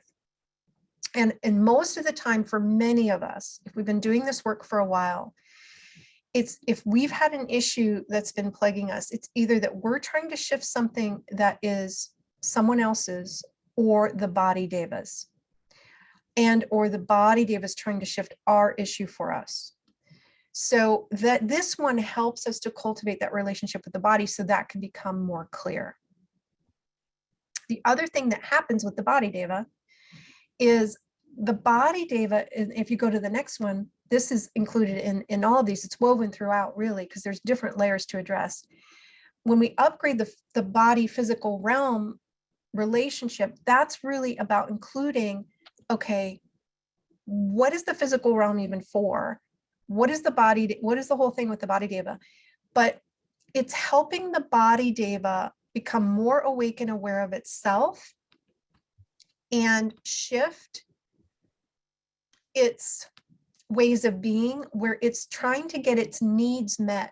And most of the time, for many of us, if we've been doing this work for a while, it's, if we've had an issue that's been plaguing us, it's either that we're trying to shift something that is someone else's, or the body devas, or the body devas trying to shift our issue for us. So that this one helps us to cultivate that relationship with the body so that can become more clear. The other thing that happens with the body deva is the body deva, if you go to the next one, this is included in all of these, it's woven throughout really, because there's different layers to address. When we upgrade the body physical realm relationship, that's really about including, okay, what is the physical realm even for? What is the body? What is the whole thing with the body deva? But it's helping the body deva become more awake and aware of itself and shift its ways of being, where it's trying to get its needs met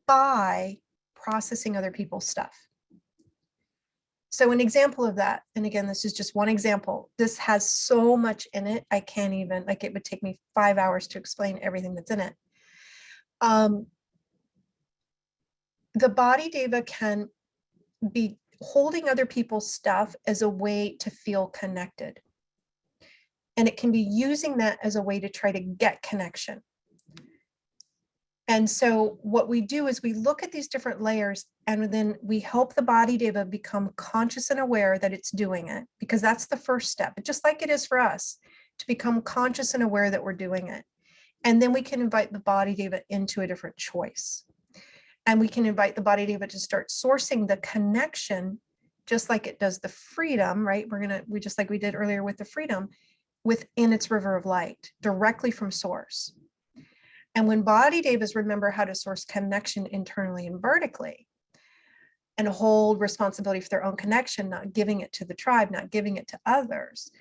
by processing other people's stuff. So an example of that, and again, this is just one example. This has so much in it. I can't even, like, it would take me 5 hours to explain everything that's in it. The body deva can be holding other people's stuff as a way to feel connected. And it can be using that as a way to try to get connection. And so what we do is we look at these different layers, and then we help the body deva become conscious and aware that it's doing it, because that's the first step, just like it is for us to become conscious and aware that we're doing it. And then we can invite the body deva into a different choice. And we can invite the body deva to start sourcing the connection, just like it does the freedom, right? We just like we did earlier with the freedom, within its river of light, directly from source. And when body devas remember how to source connection internally and vertically, and hold responsibility for their own connection, not giving it to the tribe, not giving it to others,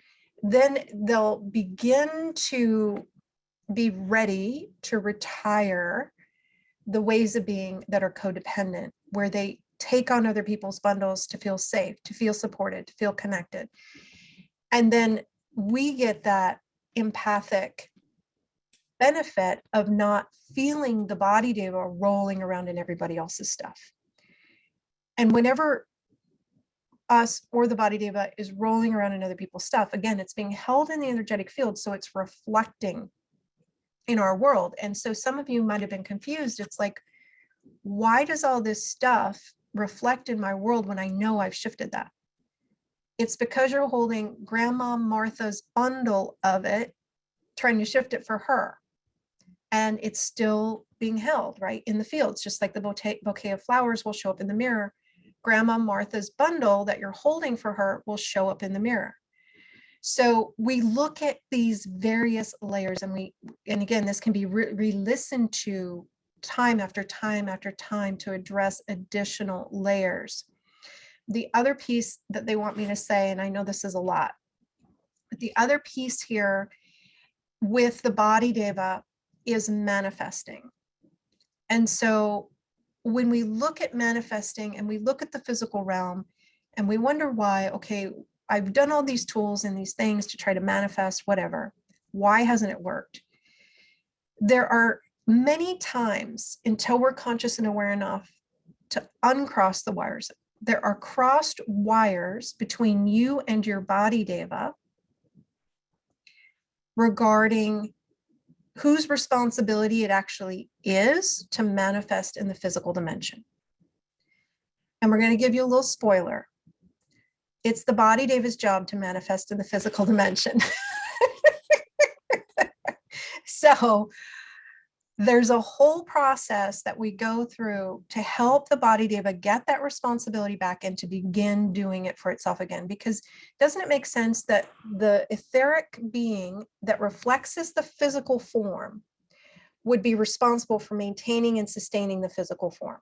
then they'll begin to be ready to retire the ways of being that are codependent, where they take on other people's bundles to feel safe, to feel supported, to feel connected. And then we get that empathic benefit of not feeling the body deva rolling around in everybody else's stuff. And whenever us or the body deva is rolling around in other people's stuff, again, it's being held in the energetic field, so it's reflecting in our world. And so some of you might have been confused. It's like, why does all this stuff reflect in my world when I know I've shifted that? It's because you're holding Grandma Martha's bundle of it, trying to shift it for her. And it's still being held right in the fields, just like the bouquet of flowers will show up in the mirror. Grandma Martha's bundle that you're holding for her will show up in the mirror. So we look at these various layers, and again, this can be re-listened to time after time after time to address additional layers. The other piece that they want me to say, and I know this is a lot, but the other piece here with the body deva is manifesting. And so when we look at manifesting and we look at the physical realm and we wonder why, okay, I've done all these tools and these things to try to manifest whatever, why hasn't it worked? There are many times, until we're conscious and aware enough to uncross the wires, there are crossed wires between you and your body deva regarding whose responsibility it actually is to manifest in the physical dimension. And we're going to give you a little spoiler. It's the body deva's job to manifest in the physical dimension. So there's a whole process that we go through to help the body deva get that responsibility back and to begin doing it for itself again. Because doesn't it make sense that the etheric being that reflects as the physical form would be responsible for maintaining and sustaining the physical form?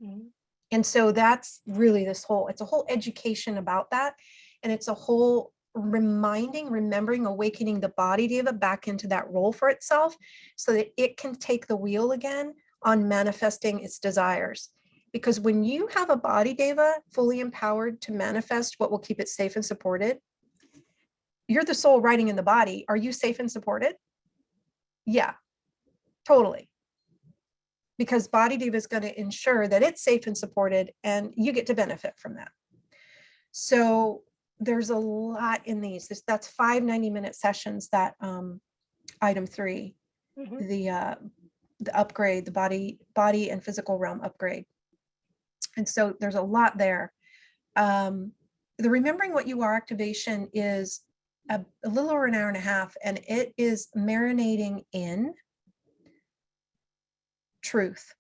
Mm-hmm. And so that's really it's a whole education about that. And it's a whole remembering, awakening the body deva back into that role for itself so that it can take the wheel again on manifesting its desires. Because when you have a body deva fully empowered to manifest what will keep it safe and supported, you're the soul riding in the body. Are you safe and supported? Yeah, totally. Because body deva is going to ensure that it's safe and supported, and you get to benefit from that. So there's a lot in these. That's 5 90-minute sessions, that item 3. Mhm. the upgrade, the body and physical realm upgrade. And so there's a lot there. The remembering what you are activation is a little over an hour and a half, and it is marinating in truth,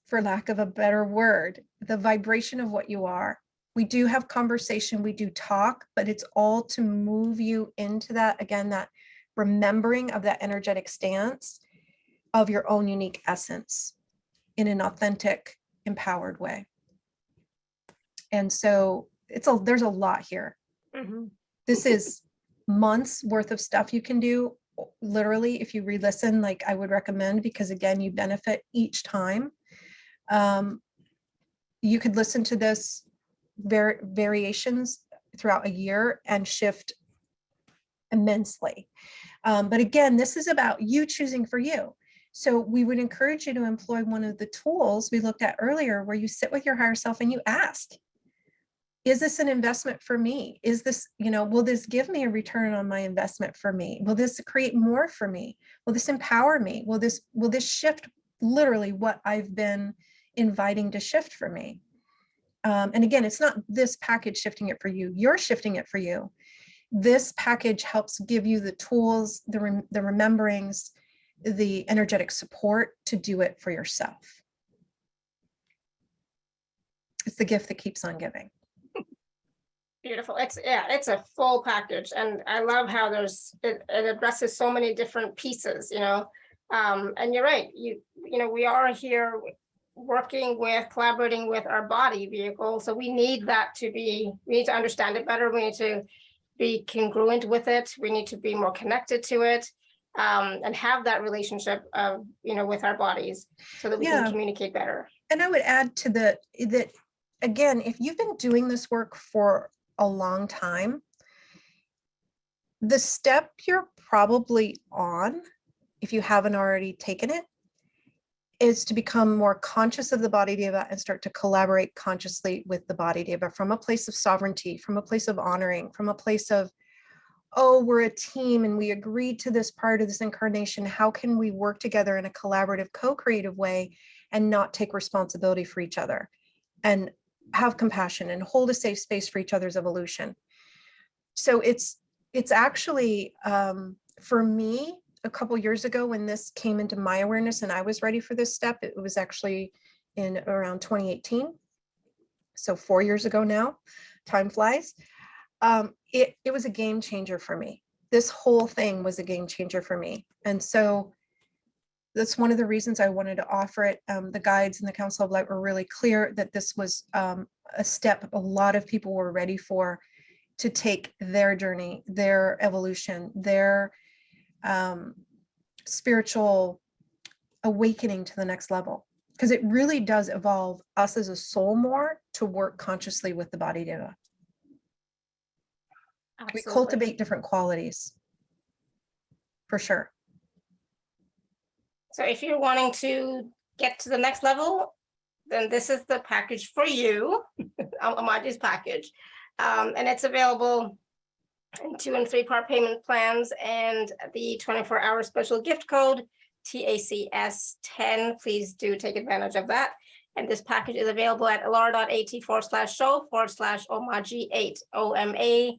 for lack of a better word, the vibration of what you are. We do have conversation, we do talk, but it's all to move you into that, again, that remembering of that energetic stance of your own unique essence in an authentic, empowered way. And so there's a lot here. Mhm. This is months worth of stuff you can do. Literally, if you re-listen, like I would recommend, because again, you benefit each time. You could listen to this variations throughout a year and shift immensely. But again, this is about you choosing for you. So we would encourage you to employ one of the tools we looked at earlier, where you sit with your higher self and you ask, is this an investment for me? Is this, will this give me a return on my investment for me? Will this create more for me? Will this empower me? Will this shift literally what I've been inviting to shift for me? And again, it's not this package shifting it for you. You're shifting it for you. This package helps give you the tools, the rememberings, the energetic support to do it for yourself. It's the gift that keeps on giving. Beautiful. It's a full package, and I love how it addresses so many different pieces, and you're right. We are here collaborating with our body vehicle, so we need we need to understand it better. We need to be congruent with it. We need to be more connected to it, and have that relationship of with our bodies, so that we can communicate better. And I would add to that again, if you've been doing this work for a long time, the step you're probably on, if you haven't already taken it, is to become more conscious of the body deva and start to collaborate consciously with the body deva from a place of sovereignty, from a place of honoring, from a place of, oh, we're a team and we agreed to this part of this incarnation. How can we work together in a collaborative, co-creative way and not take responsibility for each other, and have compassion and hold a safe space for each other's evolution? So it's actually, for me, a couple years ago when this came into my awareness and I was ready for this step, it was actually in around 2018. So 4 years ago now, time flies. It was a game changer for me. This whole thing was a game changer for me. And so that's one of the reasons I wanted to offer it. The guides and the Council of Light were really clear that this was a step a lot of people were ready for, to take their journey, their evolution, their spiritual awakening to the next level. Because it really does evolve us as a soul more to work consciously with the body deva. We cultivate different qualities, for sure. So if you're wanting to get to the next level, then this is the package for you, Omaji's package. And it's available in 2- and 3-part payment plans, and the 24-hour special gift code, TACS10. Please do take advantage of that. And this package is available at alara.at/show/Omaji8, OMAJI8.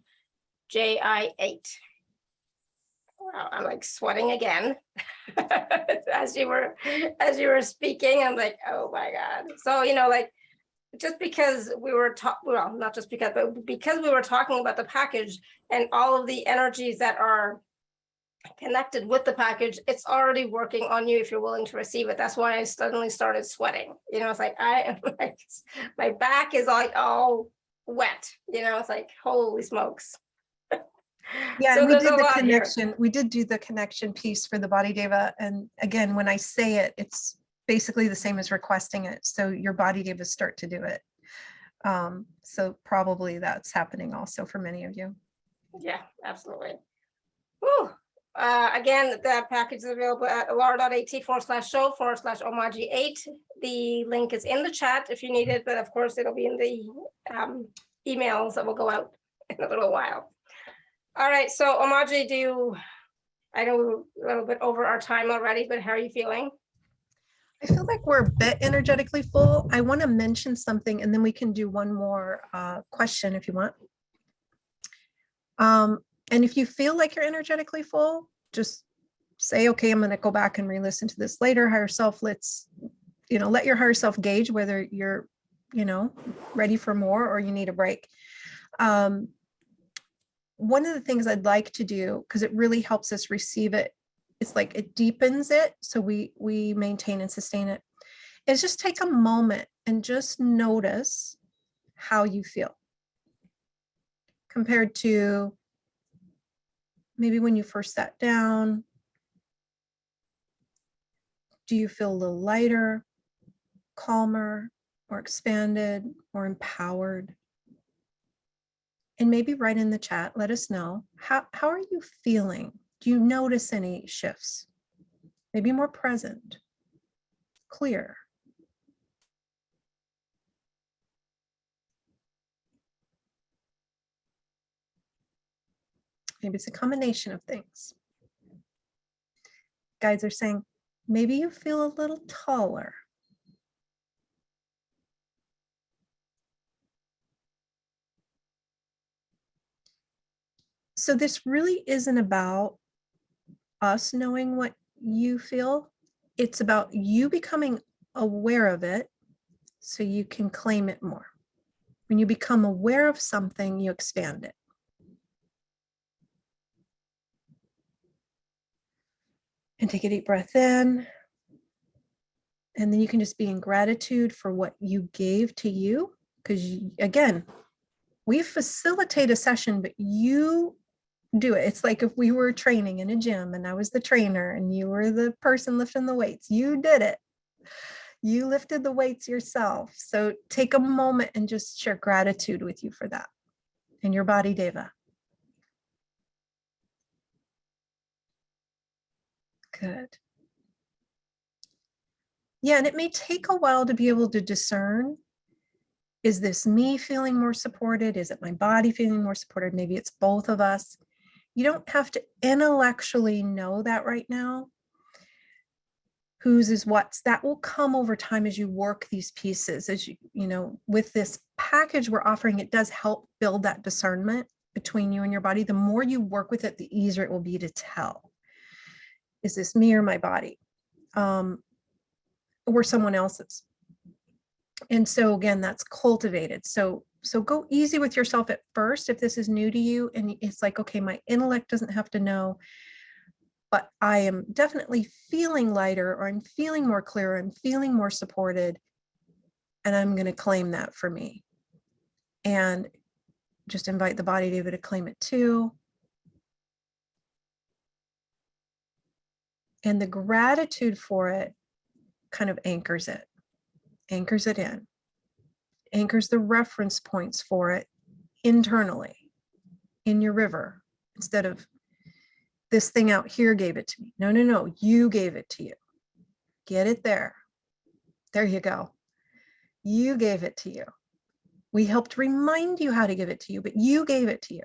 Wow, I'm like sweating again. as you were speaking, I'm like, oh my God. So, just because we were not just because, but because we were talking about the package and all of the energies that are connected with the package, it's already working on you if you're willing to receive it. That's why I suddenly started sweating. It's like my back is like all wet. It's like, holy smokes. Yeah, so and we did the connection. Here. We did do the connection piece for the body deva. And again, when I say it, it's basically the same as requesting it. So your body devas start to do it. So probably that's happening also for many of you. Yeah, absolutely. Whew. Again, the package is available at alara.at/show/Omaji8. The link is in the chat if you need it, but of course it'll be in the emails that will go out in a little while. All right, so Omaji, do you I know we're a little bit over our time already, but how are you feeling? I feel like we're a bit energetically full. I want to mention something and then we can do one more question if you want. And if you feel like you're energetically full, just say, okay, I'm going to go back and re-listen to this later. Higher self, let's, let your higher self gauge whether you're, ready for more or you need a break. One of the things I'd like to do, because it really helps us receive it, it's like it deepens it, so we maintain and sustain it, is just take a moment and just notice how you feel compared to maybe when you first sat down. Do you feel a little lighter, calmer, or expanded, or empowered? And maybe write in the chat, let us know, how are you feeling? Do you notice any shifts? Maybe more present, clear. Maybe it's a combination of things. Guides are saying, maybe you feel a little taller. So this really isn't about us knowing what you feel. It's about you becoming aware of it so you can claim it more. When you become aware of something, you expand it. And take a deep breath in. And then you can just be in gratitude for what you gave to you. Because again, we facilitate a session, but you do it. It's like if we were training in a gym and I was the trainer and you were the person lifting the weights, you did it. You lifted the weights yourself. So take a moment and just share gratitude with you for that. And your body, Deva. Good. Yeah, and it may take a while to be able to discern, is this me feeling more supported? Is it my body feeling more supported? Maybe it's both of us. You don't have to intellectually know that right now. Whose is what's, that will come over time as you work these pieces. As with this package we're offering, it does help build that discernment between you and your body. The more you work with it, the easier it will be to tell. Is this me or my body? Or someone else's? And so again, that's cultivated. So go easy with yourself at first if this is new to you and it's like, okay, my intellect doesn't have to know, but I am definitely feeling lighter, or I'm feeling more clear, I'm feeling more supported, and I'm going to claim that for me. And just invite the body to be able to claim it too. And the gratitude for it kind of anchors it in, anchors the reference points for it internally in your river, instead of this thing out here gave it to me. No, you gave it to you. Get it there. There you go. You gave it to you. We helped remind you how to give it to you, but you gave it to you.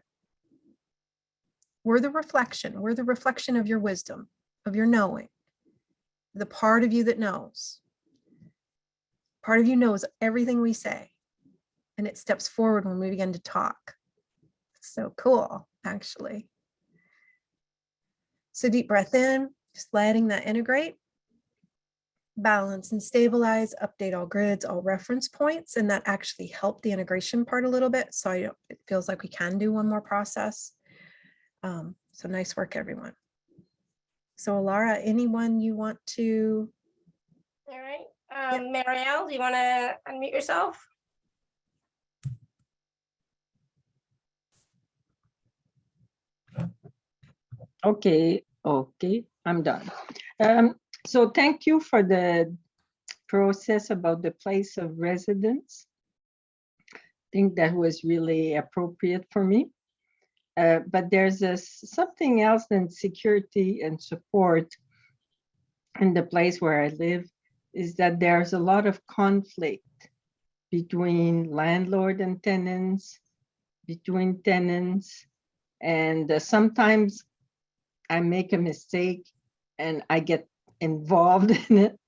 We're the reflection. We're the reflection of your wisdom, of your knowing, the part of you that knows. Part of you knows everything we say, and it steps forward when we begin to talk. It's so cool, actually. So deep breath in, just letting that integrate, balance and stabilize, update all grids, all reference points, and that actually helped the integration part a little bit. So it feels like we can do one more process. So nice work, everyone. So Alara, anyone you want to? All right. Marielle, do you want to unmute yourself? Okay, I'm done. So thank you for the process about the place of residence. I think that was really appropriate for me. But there's something else than security and support in the place where I live, is that there's a lot of conflict between landlord and tenants, between tenants, and sometimes I make a mistake and I get involved in it.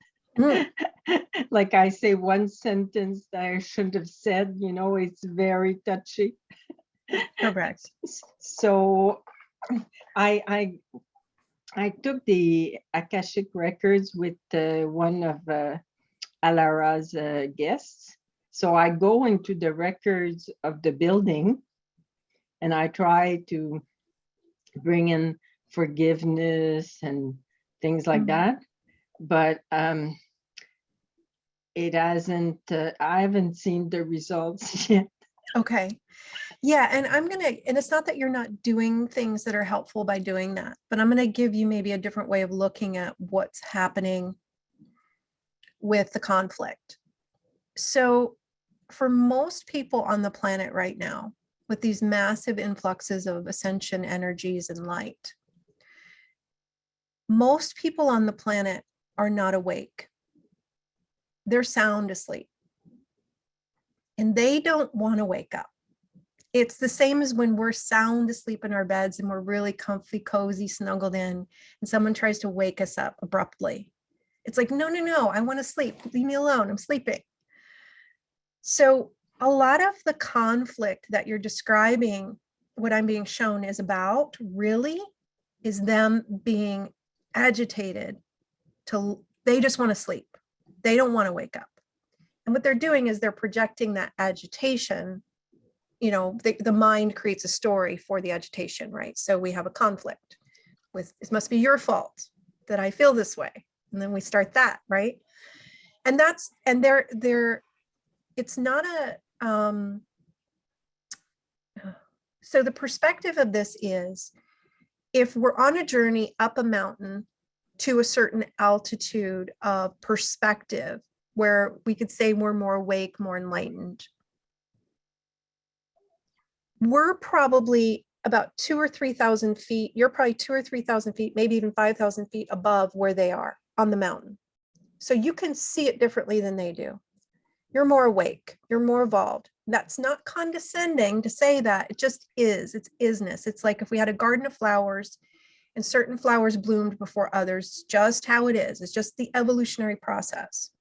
Like I say one sentence that I shouldn't have said, you know, it's very touchy. Correct. So I took the Akashic records with one of Alara's guests. So I go into the records of the building and I try to bring in forgiveness and things like that. But it hasn't, I haven't seen the results yet. Okay. Yeah, and and it's not that you're not doing things that are helpful by doing that, but I'm going to give you maybe a different way of looking at what's happening with the conflict. So for most people on the planet right now, with these massive influxes of ascension energies and light, most people on the planet are not awake. They're sound asleep. And they don't want to wake up. It's the same as when we're sound asleep in our beds and we're really comfy, cozy, snuggled in, and someone tries to wake us up abruptly. It's like, no, no, no, I want to sleep. Leave me alone. I'm sleeping. So a lot of the conflict that you're describing, what I'm being shown is about, really is them being agitated they just want to sleep. They don't want to wake up. And what they're doing is they're projecting that agitation. You know, the mind creates a story for the agitation, right? So we have a conflict with, it must be your fault that I feel this way. And then we start that, right? And it's not so the perspective of this is, if we're on a journey up a mountain to a certain altitude of perspective, where we could say we're more awake, more enlightened, we're probably about 2,000 or 3,000 feet. You're probably 2,000 or 3,000 feet, maybe even 5,000 feet above where they are on the mountain. So you can see it differently than they do. You're more awake, you're more evolved. That's not condescending to say that, it just is, it's isness. It's like if we had a garden of flowers and certain flowers bloomed before others, just how it is. It's just the evolutionary process.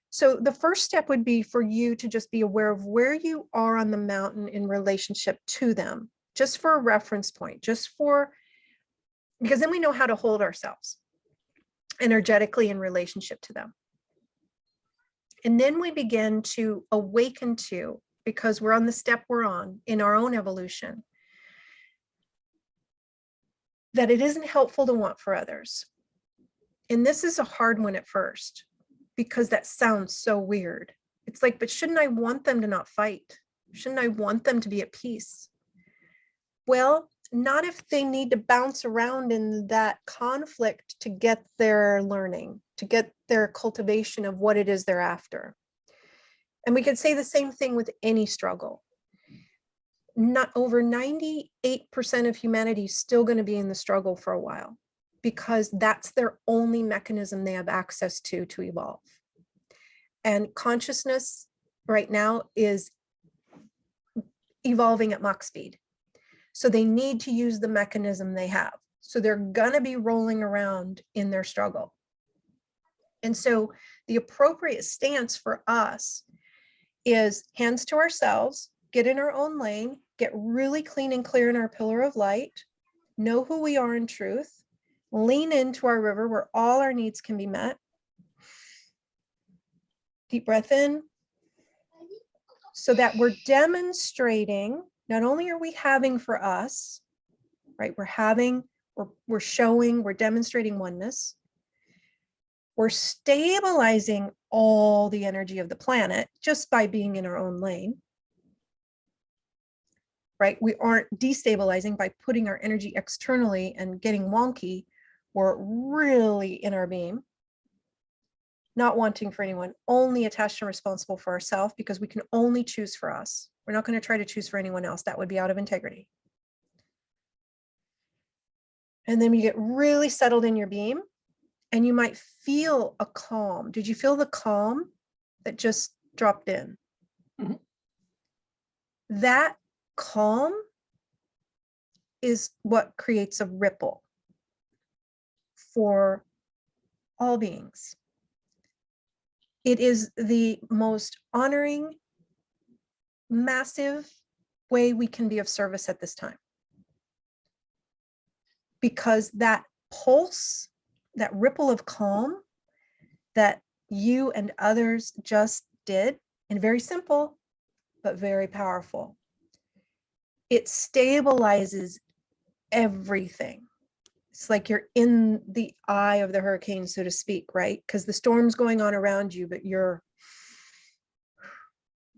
So the first step would be for you to just be aware of where you are on the mountain in relationship to them, just for a reference point, because then we know how to hold ourselves energetically in relationship to them. And then we begin to awaken to, because we're on the step we're on in our own evolution, that it isn't helpful to want for others. And this is a hard one at first, because that sounds so weird. It's like, but shouldn't I want them to not fight? Shouldn't I want them to be at peace? Well, not if they need to bounce around in that conflict to get their learning, to get their cultivation of what it is they're after. And we could say the same thing with any struggle. Not over 98% of humanity is still going to be in the struggle for a while, because that's their only mechanism they have access to evolve. And consciousness right now is evolving at Mach speed. So they need to use the mechanism they have. So they're going to be rolling around in their struggle. And so the appropriate stance for us is hands to ourselves, get in our own lane, get really clean and clear in our pillar of light, know who we are in truth, lean into our river where all our needs can be met. Deep breath in, so that we're demonstrating, not only are we having for us, right? We're showing, we're demonstrating oneness. We're stabilizing all the energy of the planet just by being in our own lane, right? We aren't destabilizing by putting our energy externally and getting wonky. We're really in our beam, not wanting for anyone, only attached and responsible for ourselves, because we can only choose for us. We're not going to try to choose for anyone else. That would be out of integrity. And then you get really settled in your beam, and you might feel a calm. Did you feel the calm that just dropped in? Mm-hmm. That calm is what creates a ripple. for all beings. It is the most honoring, massive way we can be of service at this time. Because that pulse, that ripple of calm that you and others just did, and very simple, but very powerful, it stabilizes everything. It's like you're in the eye of the hurricane, so to speak, right? Because the storm's going on around you, but you're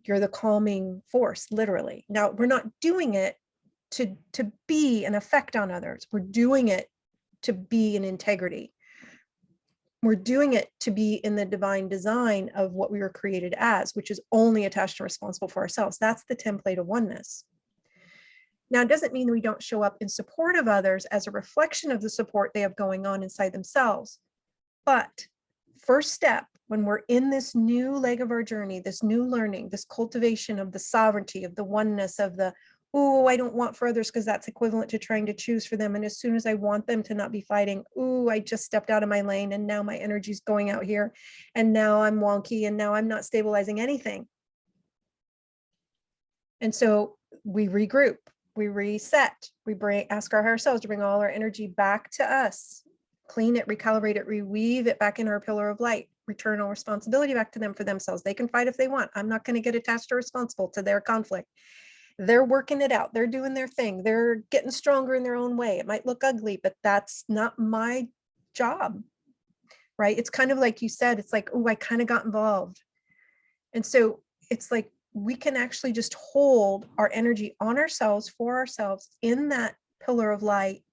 the calming force, literally. Now, we're not doing it to be an effect on others. We're doing it to be in integrity. We're doing it to be in the divine design of what we were created as, which is only attached and responsible for ourselves. That's the template of oneness. Now, it doesn't mean we don't show up in support of others as a reflection of the support they have going on inside themselves. But first step, when we're in this new leg of our journey, this new learning, this cultivation of the sovereignty, of the oneness, of the, oh, I don't want for others because that's equivalent to trying to choose for them. And as soon as I want them to not be fighting, oh, I just stepped out of my lane and now my energy's going out here. And now I'm wonky and now I'm not stabilizing anything. And so we regroup, we reset, we ask our higher selves to bring all our energy back to us, clean it, recalibrate it, reweave it back in our pillar of light, return all responsibility back to them for themselves. They can fight if they want. I'm not going to get attached or responsible to their conflict. They're working it out. They're doing their thing. They're getting stronger in their own way. It might look ugly, but that's not my job, right? It's kind of like you said, it's like, oh, I kind of got involved. And so it's like, we can actually just hold our energy on ourselves, for ourselves, in that pillar of light.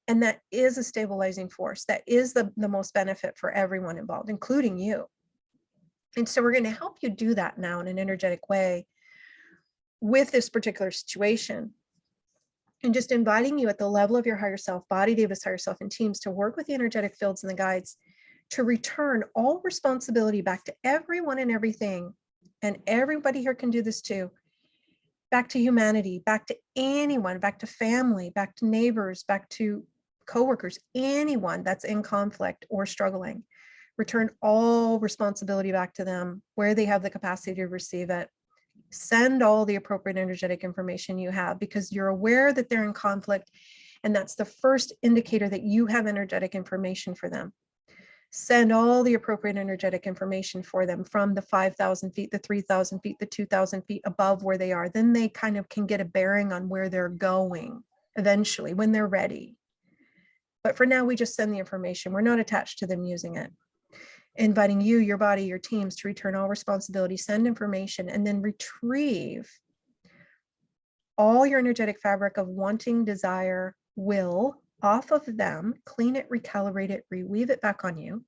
And that is a stabilizing force. That is the most benefit for everyone involved, including you. And so we're going to help you do that now in an energetic way with this particular situation. And just inviting you at the level of your higher self, body, Davis, higher self, and teams to work with the energetic fields and the guides to return all responsibility back to everyone and everything. And everybody here can do this too. Back to humanity, back to anyone, back to family, back to neighbors, back to coworkers, anyone that's in conflict or struggling. Return all responsibility back to them where they have the capacity to receive it. Send all the appropriate energetic information you have because you're aware that they're in conflict. And that's the first indicator that you have energetic information for them. Send all the appropriate energetic information for them from the 5,000 feet, the 3,000 feet, the 2,000 feet above where they are. Then they kind of can get a bearing on where they're going eventually when they're ready. But for now, we just send the information. We're not attached to them using it. Inviting you, your body, your teams to return all responsibility, send information, and then retrieve all your energetic fabric of wanting, desire, will off of them, clean it, recalibrate it, reweave it back on you,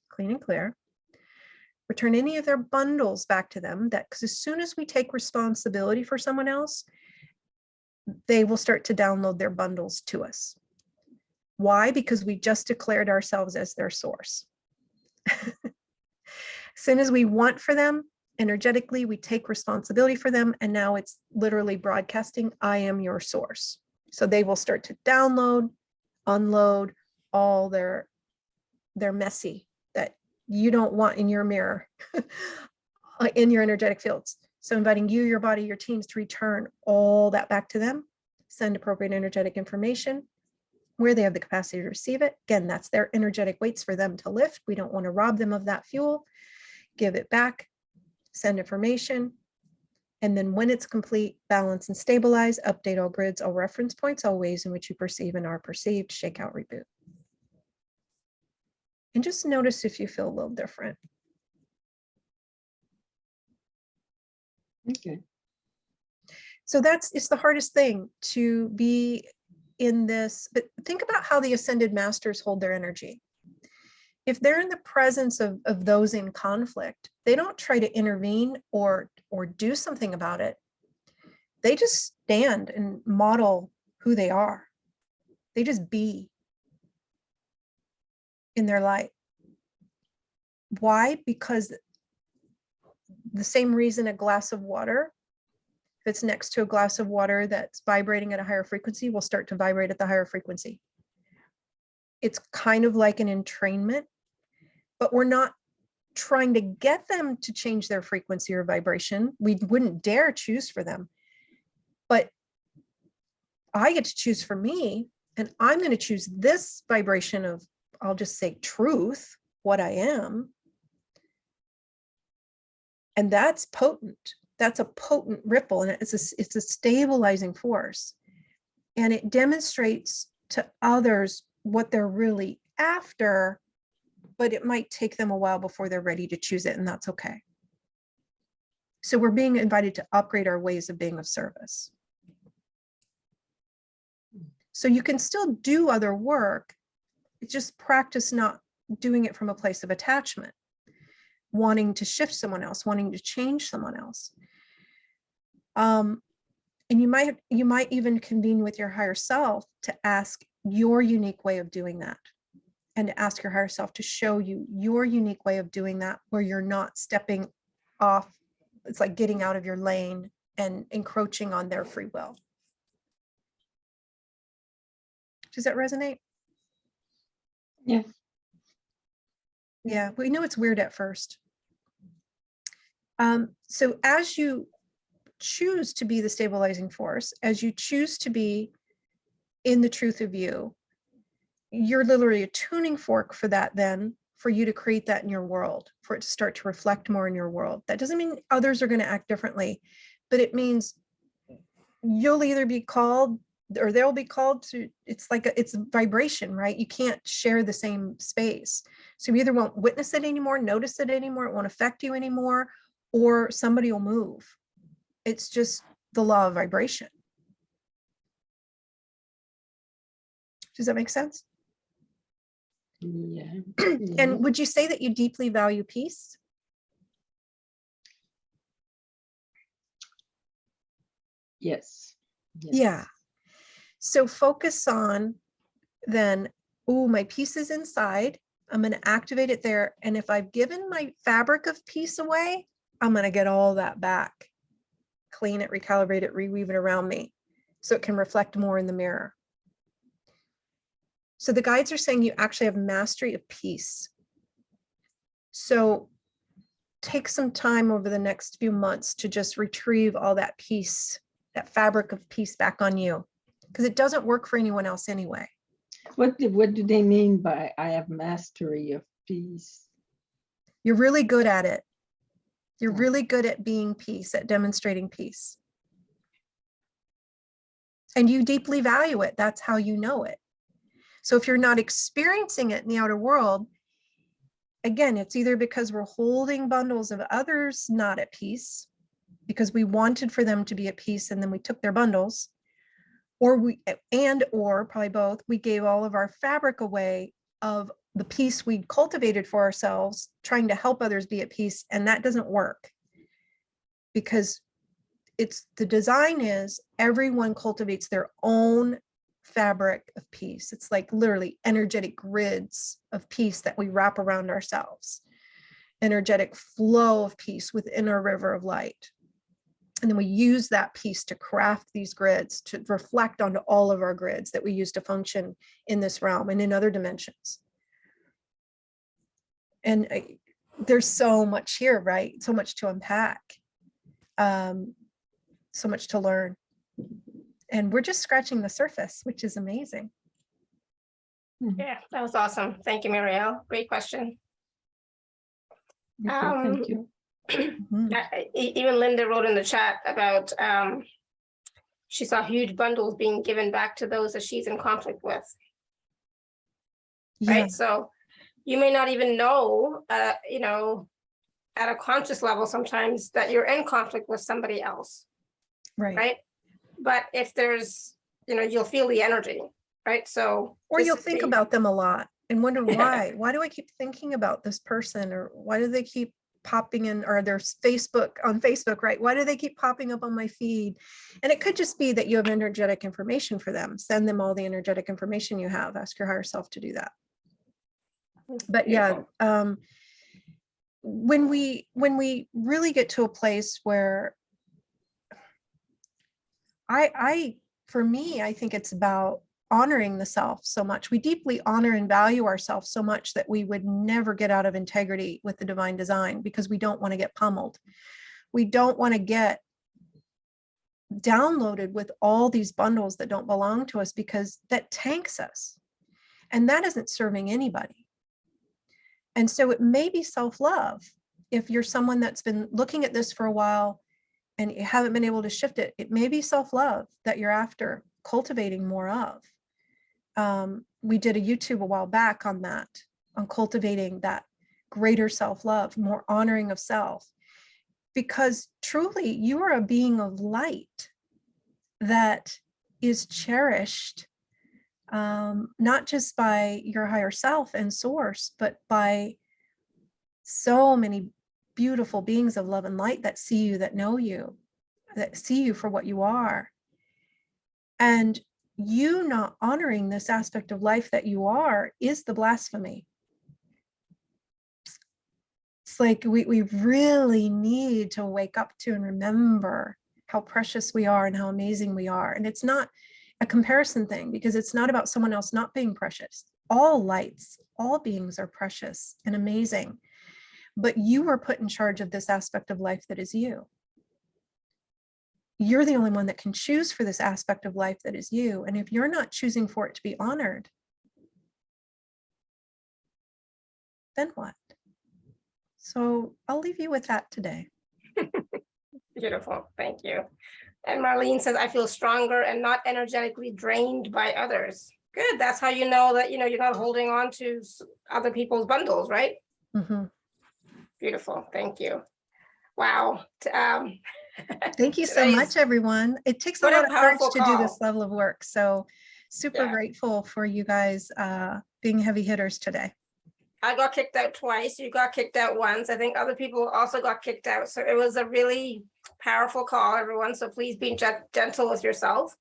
clean and clear. Return any of their bundles back to them, that because as soon as we take responsibility for someone else, they will start to download their bundles to us. Why? Because we just declared ourselves as their source. As soon as we want for them, energetically, we take responsibility for them. And now it's literally broadcasting, I am your source. So they will start to download, unload all their messy that you don't want in your mirror, in your energetic fields. So inviting you, your body, your teams to return all that back to them, send appropriate energetic information where they have the capacity to receive it. Again, that's their energetic weights for them to lift. We don't want to rob them of that fuel. Give it back, send information. And then when it's complete, balance and stabilize, update all grids, all reference points, all ways in which you perceive and are perceived, shake out, reboot. And just notice if you feel a little different. Okay. So it's the hardest thing to be in this, but think about how the ascended masters hold their energy. If they're in the presence of those in conflict, they don't try to intervene or do something about it. They just stand and model who they are. They just be in their light. Why? Because the same reason a glass of water, if it's next to a glass of water that's vibrating at a higher frequency, will start to vibrate at the higher frequency. it's kind of like an entrainment, but we're not trying to get them to change their frequency or vibration. We wouldn't dare choose for them. But I get to choose for me, and I'm going to choose this vibration of, I'll just say truth, what I am. And that's potent. That's a potent ripple, and it's a stabilizing force. And it demonstrates to others what they're really after, but it might take them a while before they're ready to choose it, and that's okay. So we're being invited to upgrade our ways of being of service. So you can still do other work. It's just practice not doing it from a place of attachment, wanting to shift someone else, wanting to change someone else. And you might even convene with your higher self to ask your unique way of doing that, and to ask your higher self to show you your unique way of doing that, where you're not stepping off. It's like getting out of your lane and encroaching on their free will. Does that resonate? Yeah. Yeah, we know it's weird at first. So as you choose to be the stabilizing force, as you choose to be in the truth of you, you're literally a tuning fork for that, then for you to create that in your world, for it to start to reflect more in your world. That doesn't mean others are going to act differently, but it means you'll either be called or they'll be called to. It's like it's a vibration, right? You can't share the same space. So you either won't witness it anymore, notice it anymore, it won't affect you anymore, or somebody will move. It's just the law of vibration. Does that make sense? Yeah. And would you say that you deeply value peace? Yes. Yeah. So focus on then, oh, my peace is inside. I'm going to activate it there. And if I've given my fabric of peace away, I'm going to get all that back. Clean it, recalibrate it, reweave it around me so it can reflect more in the mirror. So the guides are saying you actually have mastery of peace. So take some time over the next few months to just retrieve all that peace, that fabric of peace back on you, because it doesn't work for anyone else anyway. What do they mean by I have mastery of peace? You're really good at it. You're really good at being peace, at demonstrating peace. And you deeply value it. That's how you know it. So if you're not experiencing it in the outer world, again, it's either because we're holding bundles of others not at peace, because we wanted for them to be at peace and then we took their bundles, or probably both, we gave all of our fabric away of the peace we'd cultivated for ourselves, trying to help others be at peace. And that doesn't work, because the design is everyone cultivates their own fabric of peace. It's like literally energetic grids of peace that we wrap around ourselves, energetic flow of peace within our river of light. And then we use that peace to craft these grids, to reflect onto all of our grids that we use to function in this realm and in other dimensions. And there's so much here, right? So much to unpack, so much to learn. And we're just scratching the surface, which is amazing. Yeah, that was awesome. Thank you, Marielle. Great question. Okay, thank you. Even Linda wrote in the chat about she saw huge bundles being given back to those that she's in conflict with. Yeah. Right. So you may not even know, you know, at a conscious level sometimes that you're in conflict with somebody else. Right. But if there's, you know, you'll feel the energy. Right. So, or you'll think about them a lot and wonder why. Why do I keep thinking about this person? Or why do they keep popping in, or there's on Facebook, right? Why do they keep popping up on my feed? And it could just be that you have energetic information for them. Send them all the energetic information you have. Ask your higher self to do that. But yeah, when we really get to a place where for me, I think it's about honoring the self so much. We deeply honor and value ourselves so much that we would never get out of integrity with the divine design, because we don't want to get pummeled. We don't want to get downloaded with all these bundles that don't belong to us, because that tanks us. And that isn't serving anybody. And so it may be self-love. If you're someone that's been looking at this for a while and you haven't been able to shift it, it may be self-love that you're after cultivating more of. We did a YouTube a while back on that, on cultivating that greater self-love, more honoring of self, because truly you are a being of light that is cherished, not just by your higher self and source, but by so many beautiful beings of love and light that see you, that know you, that see you for what you are. And you not honoring this aspect of life that you are is the blasphemy. It's like we really need to wake up to and remember how precious we are and how amazing we are. And it's not a comparison thing, because it's not about someone else not being precious. All lights, all beings are precious and amazing, but you are put in charge of this aspect of life that is you. You're the only one that can choose for this aspect of life that is you. And if you're not choosing for it to be honored, then what? So I'll leave you with that today. Beautiful. Thank you. And Marlene says, I feel stronger and not energetically drained by others. Good. That's how you know that, you're not holding on to other people's bundles, right? Mm-hmm. Beautiful. Thank you. Wow. Thank you so much, everyone. It takes a lot of courage to do this level of work. So super grateful for you guys being heavy hitters today. I got kicked out twice. You got kicked out once. I think other people also got kicked out. So it was a really powerful call, everyone. So please be gentle with yourself.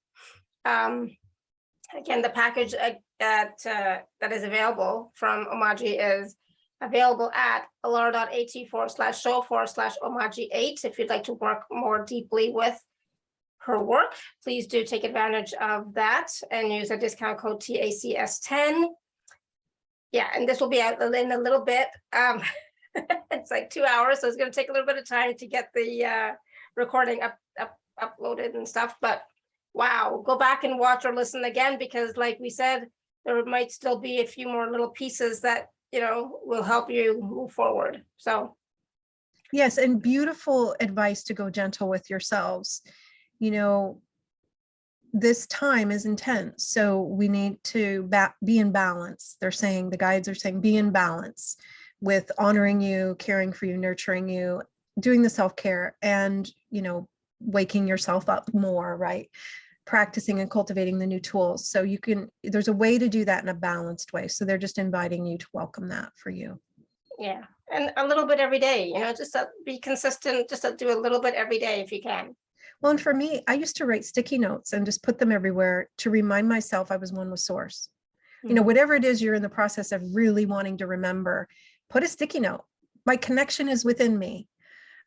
Again, the package that is available from Omaji is available at alara.at/show/Omaji8. If you'd like to work more deeply with her work, please do take advantage of that and use a discount code TACS10. Yeah, and this will be out in a little bit. It's like 2 hours, so it's going to take a little bit of time to get the recording uploaded and stuff. But wow, go back and watch or listen again, because like we said, there might still be a few more little pieces that will help you move forward. So yes, and beautiful advice to go gentle with yourselves. This time is intense, so we need to be in balance. They're saying, the guides are saying, be in balance with honoring you, caring for you, nurturing you, doing the self-care, and waking yourself up more, right? Practicing and cultivating the new tools. So there's a way to do that in a balanced way. So they're just inviting you to welcome that for you. Yeah, and a little bit every day, just to be consistent, just to do a little bit every day if you can. Well, and for me, I used to write sticky notes and just put them everywhere to remind myself I was one with source. Whatever it is you're in the process of really wanting to remember, put a sticky note. My connection is within me.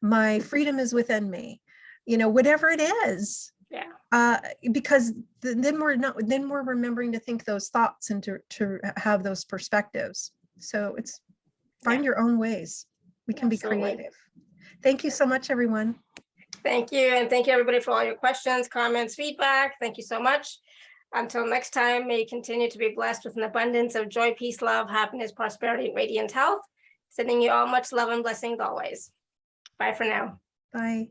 My freedom is within me. Whatever it is. Yeah. Because then we're remembering to think those thoughts and to have those perspectives. So it's find your own ways. We can be creative. Thank you so much, everyone. Thank you. And thank you, everybody, for all your questions, comments, feedback. Thank you so much. Until next time, may you continue to be blessed with an abundance of joy, peace, love, happiness, prosperity, and radiant health. Sending you all much love and blessings always. Bye for now. Bye.